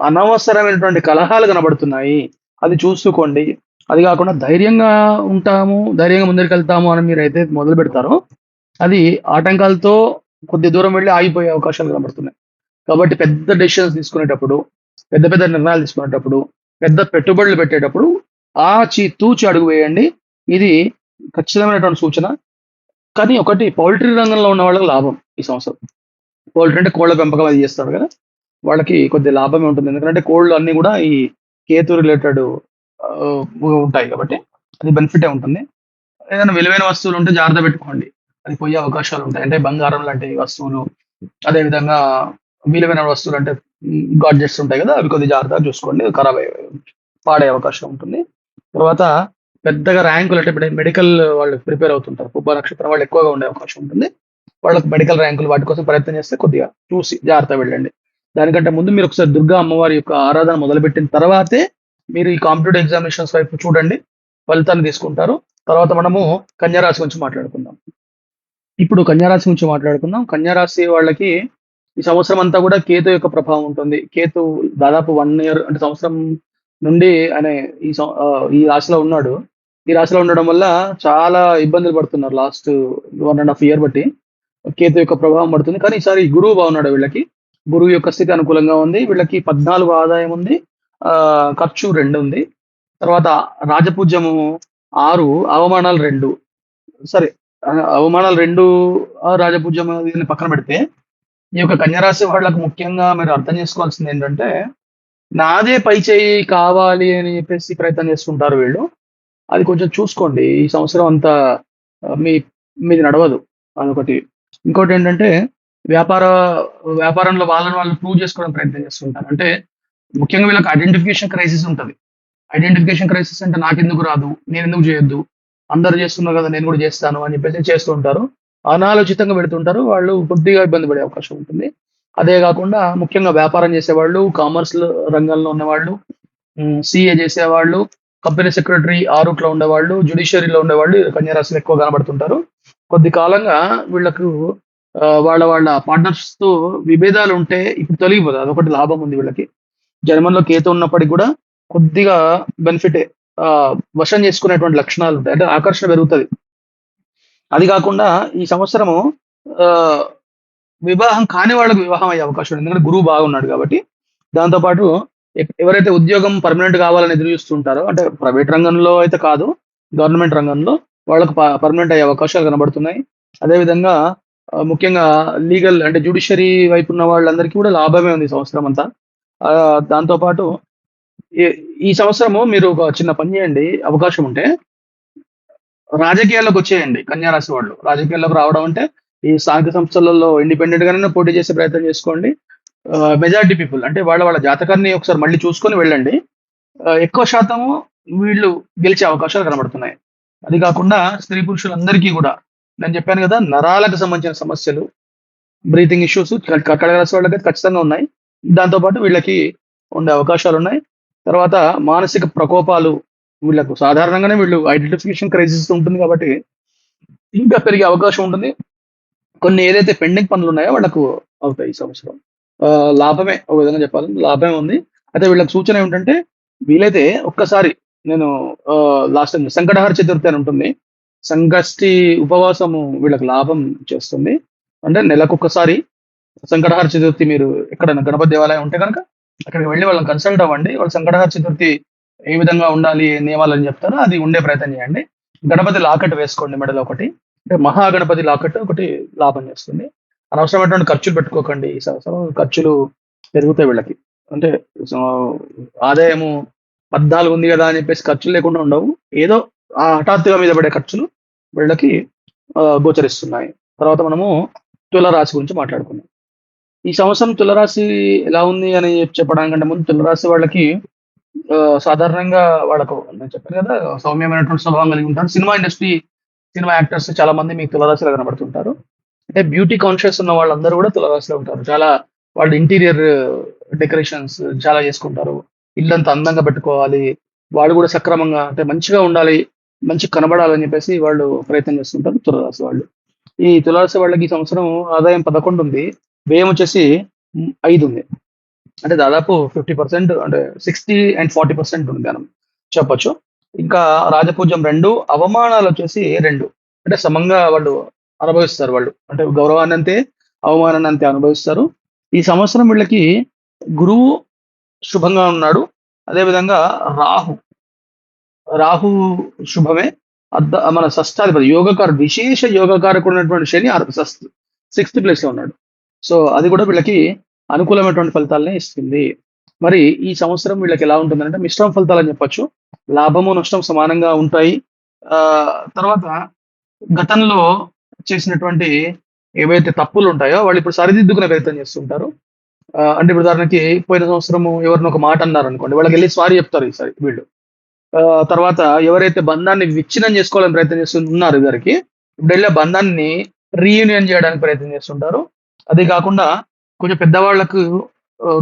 అనవసరమైనటువంటి కలహాలు కనబడుతున్నాయి, అది చూసుకోండి. అది కాకుండా ధైర్యంగా ఉంటాము, ధైర్యంగా ముందరికి అని మీరు అయితే మొదలు పెడతారో అది ఆటంకాలతో కొద్ది దూరం వెళ్ళి ఆగిపోయే అవకాశాలు కనబడుతున్నాయి. కాబట్టి పెద్ద డెసిషన్స్ తీసుకునేటప్పుడు, పెద్ద పెద్ద నిర్ణయాలు తీసుకునేటప్పుడు, పెద్ద పెట్టుబడులు పెట్టేటప్పుడు తూచి అడుగు వేయండి. ఇది ఖచ్చితమైనటువంటి సూచన. కానీ ఒకటి, పౌల్ట్రీ రంగంలో ఉన్న వాళ్ళకి లాభం ఈ సంవత్సరం. పౌల్ట్రీ అంటే కోళ్ల పెంపకం అది చేస్తారు కదా, వాళ్ళకి కొద్ది లాభమే ఉంటుంది. ఎందుకంటే కోళ్ళు అన్ని కూడా ఈ కేతు రిలేటెడ్ ఉంటాయి కాబట్టి అది బెనిఫిటే ఉంటుంది. ఏదైనా విలువైన వస్తువులు ఉంటే జాగ్రత్త పెట్టుకోండి, అది పోయే అవకాశాలు ఉంటాయి. అంటే బంగారం లాంటి వస్తువులు, అదేవిధంగా విలువైన వస్తువులు అంటే గాడ్జెట్స్ ఉంటాయి కదా, అవి కొద్దిగా జాగ్రత్తగా చూసుకోండి, ఖరాబ్ అయ్యే పాడే అవకాశం ఉంటుంది. తర్వాత పెద్దగా ర్యాంకులు, అంటే ఇప్పుడు మెడికల్ వాళ్ళు ప్రిపేర్ అవుతుంటారు, పుబ్బ నక్షత్రం వాళ్ళు ఎక్కువగా ఉండే అవకాశం ఉంటుంది. వాళ్ళకి మెడికల్ ర్యాంకులు వాటి కోసం ప్రయత్నం చేస్తే కొద్దిగా చూసి జాగ్రత్త వెళ్ళండి. దానికంటే ముందు మీరు ఒకసారి దుర్గా అమ్మవారి యొక్క ఆరాధన మొదలుపెట్టిన తర్వాతే మీరు ఈ కాంపిటేటివ్ ఎగ్జామినేషన్స్ వైపు చూడండి, ఫలితాన్ని తీసుకుంటారు. తర్వాత మనము కన్యా రాశి గురించి మాట్లాడుకుందాం. ఇప్పుడు కన్యా రాశి గురించి మాట్లాడుకుందాం. కన్యా రాశి వాళ్ళకి ఈ సంవత్సరం అంతా కూడా కేతు యొక్క ప్రభావం ఉంటుంది. కేతు దాదాపు 1 ఇయర్ అంటే సంవత్సరం నుండి ఆయన ఈ రాశిలో ఉన్నాడు. ఈ రాశిలో ఉండడం వల్ల చాలా ఇబ్బందులు పడుతున్నారు లాస్ట్ 1.5 ఇయర్ బట్టి. కేతు యొక్క ప్రభావం పడుతుంది. కానీ ఈసారి గురువు బాగున్నాడు వీళ్ళకి. గురువు యొక్క స్థితి అనుకూలంగా ఉంది. వీళ్ళకి 14 ఆదాయం ఉంది. ఖర్చు 2 ఉంది. తర్వాత రాజపూజ్యము 6, అవమానాలు 2. సరే, అవమానాలు 2, రాజపూజ్యం దీన్ని పక్కన పెడితే, ఈ యొక్క కన్యా రాశి వాళ్ళకి ముఖ్యంగా మీరు అర్థం చేసుకోవాల్సింది ఏంటంటే, నాదే పై చేయి కావాలి అని చెప్పేసి ప్రయత్నం చేసుకుంటారు వీళ్ళు. అది కొంచెం చూసుకోండి. ఈ సంవత్సరం అంతా మీ మీది నడవదు అదొకటి. ఇంకోటేంటంటే వ్యాపార వ్యాపారంలో వాళ్ళని వాళ్ళు ప్రూవ్ చేసుకోవడం ప్రయత్నం చేస్తుంటారు. అంటే ముఖ్యంగా వీళ్ళకి ఐడెంటిఫికేషన్ క్రైసిస్ ఉంటది. ఐడెంటిఫికేషన్ క్రైసిస్ అంటే నాకెందుకు రాదు? నేనెందుకు చేయొద్దు? అందరూ చేస్తున్నారు కదా! నేను కూడా చేస్తాను అని చెప్పేసి చేస్తూ ఉంటారు. అనాలోచితంగా పెడుతుంటారు. వాళ్ళు కొద్దిగా ఇబ్బంది పడే అవకాశం ఉంటుంది. అదే కాకుండా ముఖ్యంగా వ్యాపారం చేసేవాళ్ళు, కామర్స్ రంగంలో ఉన్నవాళ్ళు, సీఏ చేసేవాళ్ళు, కంపెనీ సెక్రటరీ ఆ రూట్‌లో ఉండేవాళ్ళు, జ్యుడిషియరీలో ఉండేవాళ్ళు కన్యా రాశిలో ఎక్కువ కనబడుతుంటారు. కొద్ది కాలంగా వీళ్ళకు వాళ్ళ పార్ట్నర్స్‌తో విభేదాలుంటే ఇప్పుడు తొలగిపోతాయి. అదొకటి లాభం ఉంది వీళ్ళకి. జన్మంలో కేతు ఉన్నప్పటికి కూడా కొద్దిగా బెనిఫిటే. వశం చేసుకునేటువంటి లక్షణాలుంటాయి. అంటే ఆకర్షణ పెరుగుతది. అది కాకుండా ఈ సంవత్సరము ఆహ్, వివాహం కాని వాళ్ళకి వివాహం అయ్యే అవకాశం ఉంది. ఎందుకంటే గురువు బాగున్నాడు కాబట్టి. దాంతో పాటు ఎవరైతే ఉద్యోగం పర్మనెంట్ కావాలని ఎదురు చూస్తుంటారో, అంటే ప్రైవేట్ రంగంలో అయితే కాదు, గవర్నమెంట్ రంగంలో వాళ్ళకి పర్మనెంట్ అయ్యే అవకాశాలు కనబడుతున్నాయి. అదేవిధంగా ముఖ్యంగా లీగల్ అంటే జ్యుడిషియరీ వైపు ఉన్న వాళ్ళందరికీ కూడా లాభమే ఉంది ఈ సంవత్సరం అంతా. దాంతో పాటు ఈ ఈ సంవత్సరము మీరు ఒక చిన్న పని చేయండి అవకాశం ఉంటే. రాజకీయాల్లోకి వచ్చేయండి కన్యా రాశి వాళ్ళు. రాజకీయాల్లోకి రావడం అంటే ఈ స్థానిక సంస్థలలో ఇండిపెండెంట్ గానే పోటీ చేసే ప్రయత్నం చేసుకోండి. మెజారిటీ పీపుల్ అంటే వాళ్ళ జాతకాన్ని ఒకసారి మళ్ళీ చూసుకొని వెళ్ళండి. ఎక్కువ శాతము వీళ్ళు గెలిచే అవకాశాలు కనబడుతున్నాయి. అది కాకుండా స్త్రీ పురుషులందరికీ కూడా నేను చెప్పాను కదా, నరాలకు సంబంధించిన సమస్యలు, బ్రీతింగ్ ఇష్యూస్ కర్కాటక రాశి వాళ్ళకైతే ఖచ్చితంగా ఉన్నాయి. దాంతో పాటు వీళ్ళకి ఉండే అవకాశాలున్నాయి. తర్వాత మానసిక ప్రకోపాలు వీళ్ళకు సాధారణంగానే వీళ్ళు ఐడెంటిఫికేషన్ క్రైసిస్ ఉంటుంది కాబట్టి ఇంకా పెరిగే అవకాశం ఉంటుంది. కొన్ని ఏదైతే పెండింగ్ పనులున్నాయో వాళ్ళకు అవుతాయి ఈ సంవత్సరం. లాభమే ఒక విధంగా చెప్పాలంటే లాభమే ఉంది. అయితే వీళ్ళకి సూచన ఏమిటంటే వీలైతే ఒక్కసారి నేను లాస్ట్ టైమ్ సంకటహర చతుర్థి అని ఉంటుంది. సంకష్టి ఉపవాసము వీళ్ళకి లాభం చేస్తుంది. అంటే నెలకొక్కసారి సంకటహర చతుర్థి మీరు ఎక్కడైనా గణపతి దేవాలయం ఉంటే గనక అక్కడికి వెళ్లి వాళ్ళని కన్సల్ట్ అవ్వండి. వాళ్ళు సంకటహర చతుర్థి ఏ విధంగా ఉండాలి, నియమాలని చెప్తారో అది ఉండే ప్రయత్నం చేయండి. గణపతి లాకెట్ వేసుకోండి మెడలో ఒకటి. అంటే మహాగణపతి లాకెట్ ఒకటి లాభం చేస్తుంది. అనవసరమైనటువంటి ఖర్చులు పెట్టుకోకండి. ఈ సంవత్సరం ఖర్చులు పెరుగుతాయి వీళ్ళకి. అంటే ఆదాయము 14 ఉంది కదా అని చెప్పేసి ఖర్చులు లేకుండా ఉండవు. ఏదో హఠాత్తుగా మీద పడే ఖర్చులు వీళ్ళకి గోచరిస్తున్నాయి. తర్వాత మనము తులారాశి గురించి మాట్లాడుకుందాం. ఈ సంవత్సరం తులారాశి ఎలా ఉంది అని చెప్పడానికంటే ముందు తులారాశి వాళ్ళకి సాధారణంగా వాళ్ళకు నేను చెప్పాను కదా, సౌమ్యమైనటువంటి స్వభావం కలిగి ఉంటారు. సినిమా యాక్టర్స్ చాలా మంది మీకు తులారాశిలో కనబడుతుంటారు. అంటే బ్యూటీ కాన్షియస్ ఉన్న వాళ్ళందరూ కూడా తులారాశిలో ఉంటారు. చాలా వాళ్ళు ఇంటీరియర్ డెకరేషన్స్ చాలా చేసుకుంటారు. ఇల్లంతా అందంగా పెట్టుకోవాలి. వాళ్ళు కూడా సక్రమంగా అంటే మంచిగా ఉండాలి, మంచిగా కనబడాలని చెప్పేసి వాళ్ళు ప్రయత్నం చేస్తుంటారు తులారాశి వాళ్ళు. ఈ తులారాశి వాళ్ళకి ఈ సంవత్సరం ఆదాయం 11 ఉంది. వ్యయం వచ్చేసి 5 ఉంది. అంటే దాదాపు 50% అంటే 60 and 40% ఉంది మనం చెప్పొచ్చు. ఇంకా రాజపూజ్యం 2, అవమానాలు వచ్చేసి 2. అంటే సమంగా వాళ్ళు అనుభవిస్తారు వాళ్ళు. అంటే గౌరవాన్ని అంతే, అవమానాన్ని అంతే అనుభవిస్తారు. ఈ సంవత్సరం వీళ్ళకి గురువు శుభంగా ఉన్నాడు. అదేవిధంగా రాహు శుభమే. మన షష్టాధిపతి యోగకారుడు, విశేష యోగకారకుడు ఉన్నటువంటి శని 6th ప్లేస్ లో ఉన్నాడు. సో అది కూడా వీళ్ళకి అనుకూలమైనటువంటి ఫలితాలనే ఇస్తుంది. మరి ఈ సంవత్సరం వీళ్ళకి ఎలా ఉంటుందంటే మిశ్రమ ఫలితాలు అని చెప్పొచ్చు. లాభము నష్టం సమానంగా ఉంటాయి. తర్వాత గతంలో చేసినటువంటి ఏవైతే తప్పులు ఉంటాయో వాళ్ళు ఇప్పుడు సరిదిద్దుకునే ప్రయత్నం చేస్తుంటారు. అంటే ఇప్పుడు ఉదాహరణకి పోయిన సంవత్సరము ఎవరిని ఒక మాట అన్నారు అనుకోండి, వాళ్ళకి వెళ్ళి సారీ చెప్తారు ఈసారి వీళ్ళు. తర్వాత ఎవరైతే బంధాన్ని విచ్ఛిన్నం చేసుకోవాలని ప్రయత్నం చేస్తున్నారు ఇద్దరికి, ఇప్పుడు వెళ్ళే బంధాన్ని రీయూనియన్ చేయడానికి ప్రయత్నం చేస్తుంటారు. అదే కాకుండా కొంచెం పెద్దవాళ్లకు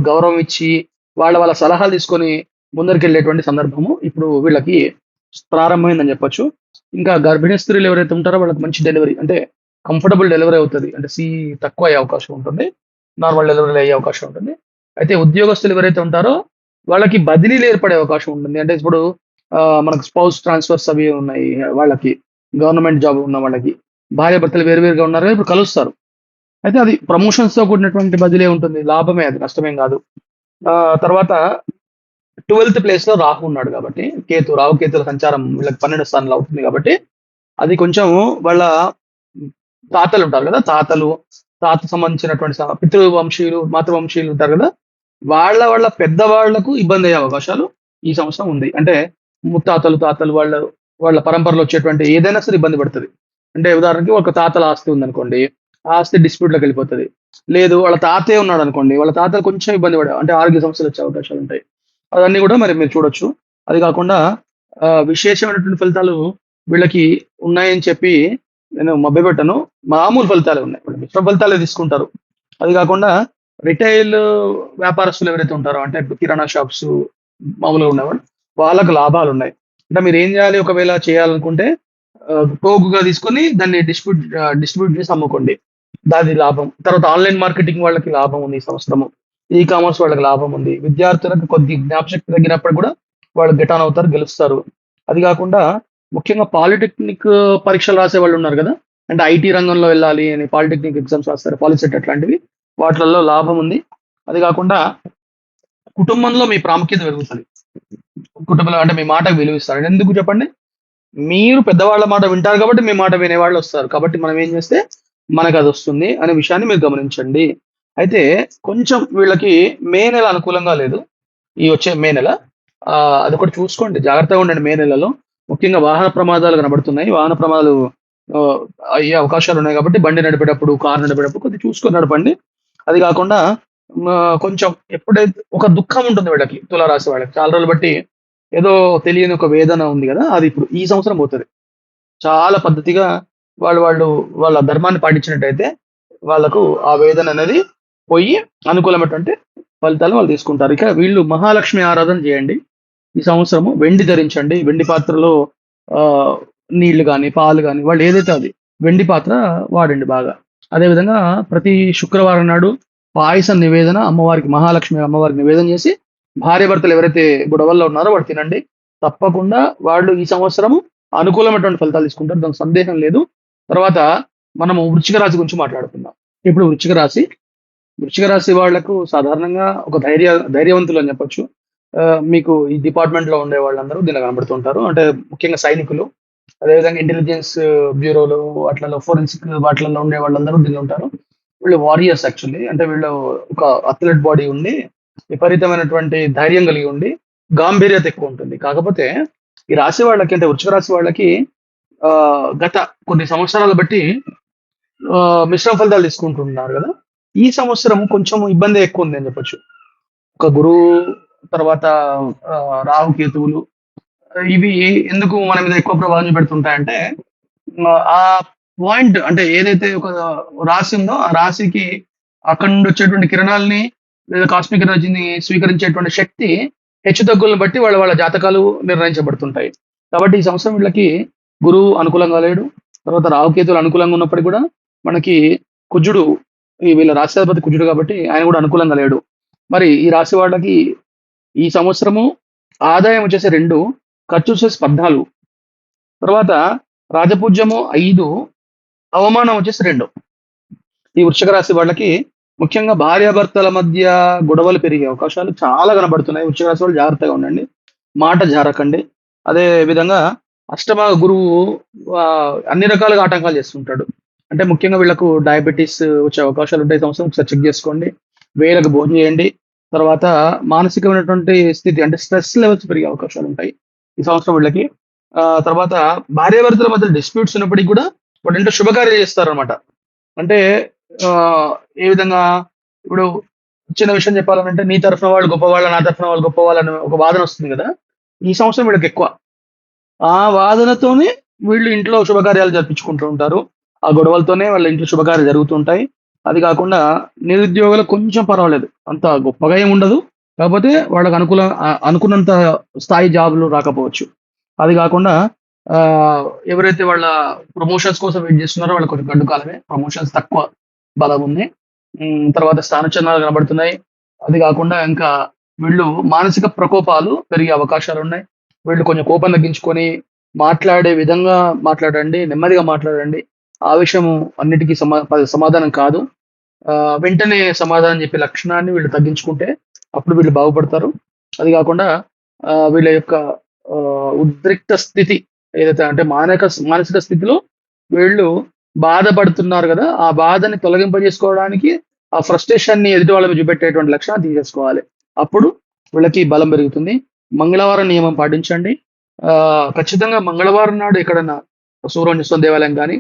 గౌరవం ఇచ్చి వాళ్ళ సలహాలు తీసుకొని ముందరికెళ్ళేటువంటి సందర్భము ఇప్పుడు వీళ్ళకి ప్రారంభమైందని చెప్పొచ్చు. ఇంకా గర్భిణీ స్త్రీలు ఎవరైతే ఉంటారో వాళ్ళకి మంచి డెలివరీ అంటే కంఫర్టబుల్ డెలివరీ అవుతది. అంటే తక్కువ అయ్యే అవకాశం ఉంటుంది. నార్మల్ డెలివరీలు అయ్యే అవకాశం ఉంటుంది. అయితే ఉద్యోగస్తులు ఎవరైతే ఉంటారో వాళ్ళకి బదిలీలు ఏర్పడే అవకాశం ఉంటుంది. అంటే ఇప్పుడు మనకు స్పౌస్ ట్రాన్స్‌ఫర్స్ అవి ఉన్నాయి వాళ్ళకి. గవర్నమెంట్ జాబ్ ఉన్న వాళ్ళకి. భార్యాభర్తలు వేరువేరుగా ఉన్నారు కదా! ఇప్పుడు కలుస్తారు. అయితే అది ప్రమోషన్స్‌తో కూడినటువంటి బదిలీ ఉంటుంది. లాభమే అది నష్టమేం గాదు. తర్వాత 12థ్ ప్లేస్‌లో రాహు ఉన్నాడు కాబట్టి రాహుకేతుల సంచారం వీళ్ళకి 12 స్థానంలో అవుతుంది కాబట్టి, అది కొంచెం వాళ్ళ తాతలు ఉంటారు గదా! తాత సంబంధించినటువంటి పితృవంశీయులు, మాతృవంశీయులు ఉంటారు గదా! వాళ్ళ పెద్దవాళ్ళకు ఇబ్బందయ్యే అవకాశాలు ఈ సంవత్సరం ఉంది. అంటే తాతలు వాళ్ళ పరంపరలో వచ్చేటువంటి ఏదైనా సరే ఇబ్బంది పడతది. అంటే ఉదాహరణకి ఒక తాతల ఆస్తి ఉందనుకోండి. ఆ ఆస్తి డిస్ప్యూట్‌లోకెళ్ళిపోతది. లేదు వాళ్ళ తాతయ్య ఉన్నాడనుకోండి. వాళ్ళ తాతలు కొంచెం ఇబ్బంది పడే అంటే ఆరోగ్య సమస్యలు వచ్చే అవకాశాలుంటాయి. అవన్నీ గూడా మరి మీరు చూడొచ్చు. అది కాకుండా విశేషమైనటువంటి ఫలితాలు వీళ్ళకి ఉన్నాయని చెప్పి నేను మభ్యపెట్టను. మామూలు ఫలితాలే ఉన్నాయి. వాళ్ళు మిశ్రమ ఫలితాలే తీసుకుంటారు. అది కాకుండా రిటైల్ వ్యాపారస్తులు ఎవరైతే ఉంటారో అంటే ఇప్పుడు కిరాణా షాప్స్ మామూలుగా ఉన్నవాళ్ళు వాళ్ళకి లాభాలున్నాయి. అంటే మీరేం జేయాలి ఒకవేళ చేయాలనుకుంటే పోగుగా తీసుకొని దాన్ని డిస్ట్రిబ్యూట్ చేసి అమ్ముకోండి. దాది లాభం. తర్వాత ఆన్‌లైన్ మార్కెటింగ్ వాళ్ళకి లాభం ఉంది ఈ సంవత్సరము. ఈ కామర్స్ వాళ్ళకి లాభం ఉంది. విద్యార్థులకు కొద్ది జ్ఞాపకశక్తి తగ్గినప్పుడు కూడా వాళ్ళు గెట్ ఆన్ అవుతారు, గెలుస్తారు. అది కాకుండా ముఖ్యంగా పాలిటెక్నిక్ పరీక్షలు రాసేవాళ్ళు ఉన్నారు కదా! అంటే ఐటీ రంగంలో వెళ్ళాలి అని పాలిటెక్నిక్ ఎగ్జామ్స్ రాస్తారు. పాలిసెట్ అట్లాంటివి. వాటిలలో లాభం ఉంది. అది కాకుండా కుటుంబంలో మీ ప్రాముఖ్యత పెరుగుతది. కుటుంబంలో అంటే మీ మాటకు విలువిస్తారు. ఎందుకు చెప్పండి? మీరు పెద్దవాళ్ళ మాట వింటారు కాబట్టి మీ మాట వినేవాళ్ళొస్తారు. కాబట్టి మనం ఏం చేస్తే మనకదొస్తుంది అనే విషయాన్ని మీరు గమనించండి. అయితే కొంచెం వీళ్ళకి మే నెల అనుకూలంగా లేదు. ఈ వచ్చే మే నెల. అదొకటి చూసుకోండి. జాగ్రత్తగా ఉండండి మే నెలలో. ముఖ్యంగా వాహన ప్రమాదాలు కనబడుతున్నాయి. వాహన ప్రమాదాలు ఆహ్, అయ్యే అవకాశాలున్నాయి కాబట్టి బండి నడిపేటప్పుడు, కారు నడిపేటప్పుడు కొద్దిగా చూసుకొని నడపండి. అది కాకుండా కొంచెం ఎప్పుడైతే ఒక దుఃఖం ఉంటుంది వీళ్ళకి తులారాశి వాళ్ళకి. చాలా రోజులు బట్టి ఏదో తెలియని ఒక వేదన ఉంది గదా! అది ఇప్పుడు ఈ సంవత్సరం పోతది. చాలా పద్ధతిగా వాళ్ళు వాళ్ళ ధర్మాన్ని పాటించినట్టయితే వాళ్ళకు ఆ వేదన అనేది పోయి అనుకూలమైనటువంటి ఫలితాలు వాళ్ళు తీసుకుంటారు. ఇక వీళ్ళు మహాలక్ష్మి ఆరాధన చేయండి. ఈ సంవత్సరము వెండి ధరించండి. వెండి పాత్రలో ఆహ్, నీళ్లు గాని, పాలు గాని వాళ్ళు ఏదైతే అది వెండి పాత్ర వాడండి బాగా. అదేవిధంగా ప్రతి శుక్రవారం నాడు పాయసం నివేదన అమ్మవారికి మహాలక్ష్మి అమ్మవారికి నివేదన చేసి భార్యాభర్తలు ఎవరైతే గొడవల్లో ఉన్నారో వాళ్ళు తినండి. తప్పకుండా వాళ్ళు ఈ సంవత్సరము అనుకూలమైనటువంటి ఫలితాలు తీసుకుంటారు. దానికి సందేహం లేదు. తర్వాత మనము వృశ్చిక రాశి గురించి మాట్లాడుకుందాం. ఇప్పుడు వృశ్చిక రాశి వాళ్ళకు సాధారణంగా ఒక ధైర్యవంతులు అని చెప్పొచ్చు. మీకు ఈ డిపార్ట్‌మెంట్‌లో ఉండే వాళ్ళందరూ దీనిలో కనబడుతుంటారు. అంటే ముఖ్యంగా సైనికులు, అదేవిధంగా ఇంటెలిజెన్స్ బ్యూరోలు వాటిలలో ఫోరెన్సిక్ వాటిలలో ఉండే వాళ్ళందరూ దీనిలో ఉంటారు. వీళ్ళు వారియర్స్ యాక్చువల్లీ. అంటే వీళ్ళు ఒక అథ్లెట్ బాడీ ఉండి, విపరీతమైనటువంటి ధైర్యం కలిగి ఉండి, గాంభీర్యత ఎక్కువ ఉంటుంది. కాకపోతే ఈ రాశి వాళ్ళకి అంటే వృశ్చిక రాశి వాళ్ళకి గత కొన్ని సంవత్సరాలు బట్టి మిశ్రమ ఫలితాలు తీసుకుంటున్నారు గదా! ఈ సంవత్సరం కొంచెం ఇబ్బందే ఎక్కువుంది అని చెప్పొచ్చు. ఒక గురువు తర్వాత రాహు, కేతువులు ఇవి ఎందుకు మన మీద ఎక్కువ ప్రభావం చూపెడుతుంటాయంటే ఆ పాయింట్ అంటే ఏదైతే ఒక రాశి ఉందో ఆ రాశికి అక్కడి నుండి వచ్చేటువంటి కిరణాల్ని లేదా కాస్మిక్ ఎనర్జీని స్వీకరించేటువంటి శక్తి హెచ్చుతగ్గులను బట్టి వాళ్ళ జాతకాలు నిర్ణయించబడుతుంటాయి. కాబట్టి ఈ సంవత్సరం వీళ్ళకి గురువు అనుకూలంగా లేడు. తర్వాత రాహుకేతువులు అనుకూలంగా ఉన్నప్పటికి కూడా మనకి కుజుడు వీళ్ళ రాష్ట్రాధిపతి కుజుడు కాబట్టి ఆయన కూడా అనుకూలంగా లేడు. మరి ఈ రాశి వాళ్ళకి ఈ సంవత్సరము ఆదాయం వచ్చేసి 2, ఖర్చు వచ్చేసి 14. తర్వాత రాజపూజ్యము 5, అవమానం వచ్చేసి 2. ఈ వృశ్చిక రాశి వాళ్ళకి ముఖ్యంగా భార్యాభర్తల మధ్య గొడవలు పెరిగే అవకాశాలు చాలా కనబడుతున్నాయి. వృశ్చిక రాశి వాళ్ళు జాగ్రత్తగా ఉండండి. మాట జారకండి. అదే విధంగా అష్టమ గురువు అన్ని రకాలుగా ఆటంకాలు చేస్తుంటాడు. అంటే ముఖ్యంగా వీళ్ళకు డయాబెటిస్ వచ్చే అవకాశాలు ఉంటాయి. ఈ సంవత్సరం ఒకసారి చెక్ చేసుకోండి. వేళకు భోజనం చేయండి. తర్వాత మానసికమైనటువంటి స్థితి అంటే స్ట్రెస్ లెవెల్స్ పెరిగే అవకాశాలు ఉంటాయి ఈ సంవత్సరం వీళ్ళకి. తర్వాత భార్యాభర్తల మధ్య డిస్ప్యూట్స్ ఉన్నప్పటికి కూడా వాళ్ళింట్లో శుభకార్యాలు చేస్తారనమాట. అంటే ఏ విధంగా ఇప్పుడు చిన్న విషయం చెప్పాలనంటే నీ తరఫున వాళ్ళు గొప్పవాళ్ళ, నా తరఫున వాళ్ళు గొప్పవాళ్ళని ఒక వాదన వస్తుంది కదా! ఈ సంవత్సరం వీళ్ళకి ఎక్కువ. ఆ వాదనతోనే వీళ్ళు ఇంట్లో శుభకార్యాలు జరిపించుకుంటూ ఉంటారు. ఆ గొడవలతోనే వాళ్ళ ఇంట్లో శుభకార్యాలు జరుగుతుంటాయి. అది కాకుండా నిరుద్యోగులు కొంచెం పర్వాలేదు, అంత గొప్పగా ఏమి ఉండదు. కాకపోతే వాళ్ళకి అనుకున్నంత స్థాయి జాబ్లు రాకపోవచ్చు. అది కాకుండా ఎవరైతే వాళ్ళ ప్రమోషన్స్ కోసం వెయిట్ చేస్తున్నారో వాళ్ళకి కొంచెం గడ్డు కాలమే, ప్రమోషన్స్ తక్కువ బలం ఉంది. తర్వాత స్థానచలనాలు కనబడుతున్నాయి. అది కాకుండా ఇంకా వీళ్ళు మానసిక ప్రకోపాలు పెరిగే అవకాశాలు ఉన్నాయి. వీళ్ళు కొంచెం కోపం తగ్గించుకొని మాట్లాడే విధంగా మాట్లాడండి, నెమ్మదిగా మాట్లాడండి. ఆవేశము అన్నిటికీ సమాధానం కాదు. వెంటనే సమాధానం చెప్పే లక్షణాన్ని వీళ్ళు తగ్గించుకుంటే అప్పుడు వీళ్ళు బాగుపడతారు. అది కాకుండా వీళ్ళ యొక్క ఉద్రిక్త స్థితి ఏదైతే అంటే మానసిక స్థితిలో వీళ్ళు బాధపడుతున్నారు కదా, ఆ బాధని తొలగింపజేసుకోవడానికి ఆ ఫ్రస్ట్రేషన్‌ని ఎదుటి వాళ్ళ మీద చూపెట్టేటువంటి లక్షణాలు తీసేసుకోవాలి. అప్పుడు వీళ్ళకి బలం పెరుగుతుంది. మంగళవారం నియమం పాటించండి. ఖచ్చితంగా మంగళవారం నాడు ఎక్కడన్నా సుబ్రహ్మణ్య స్వామి దేవాలయం గాని,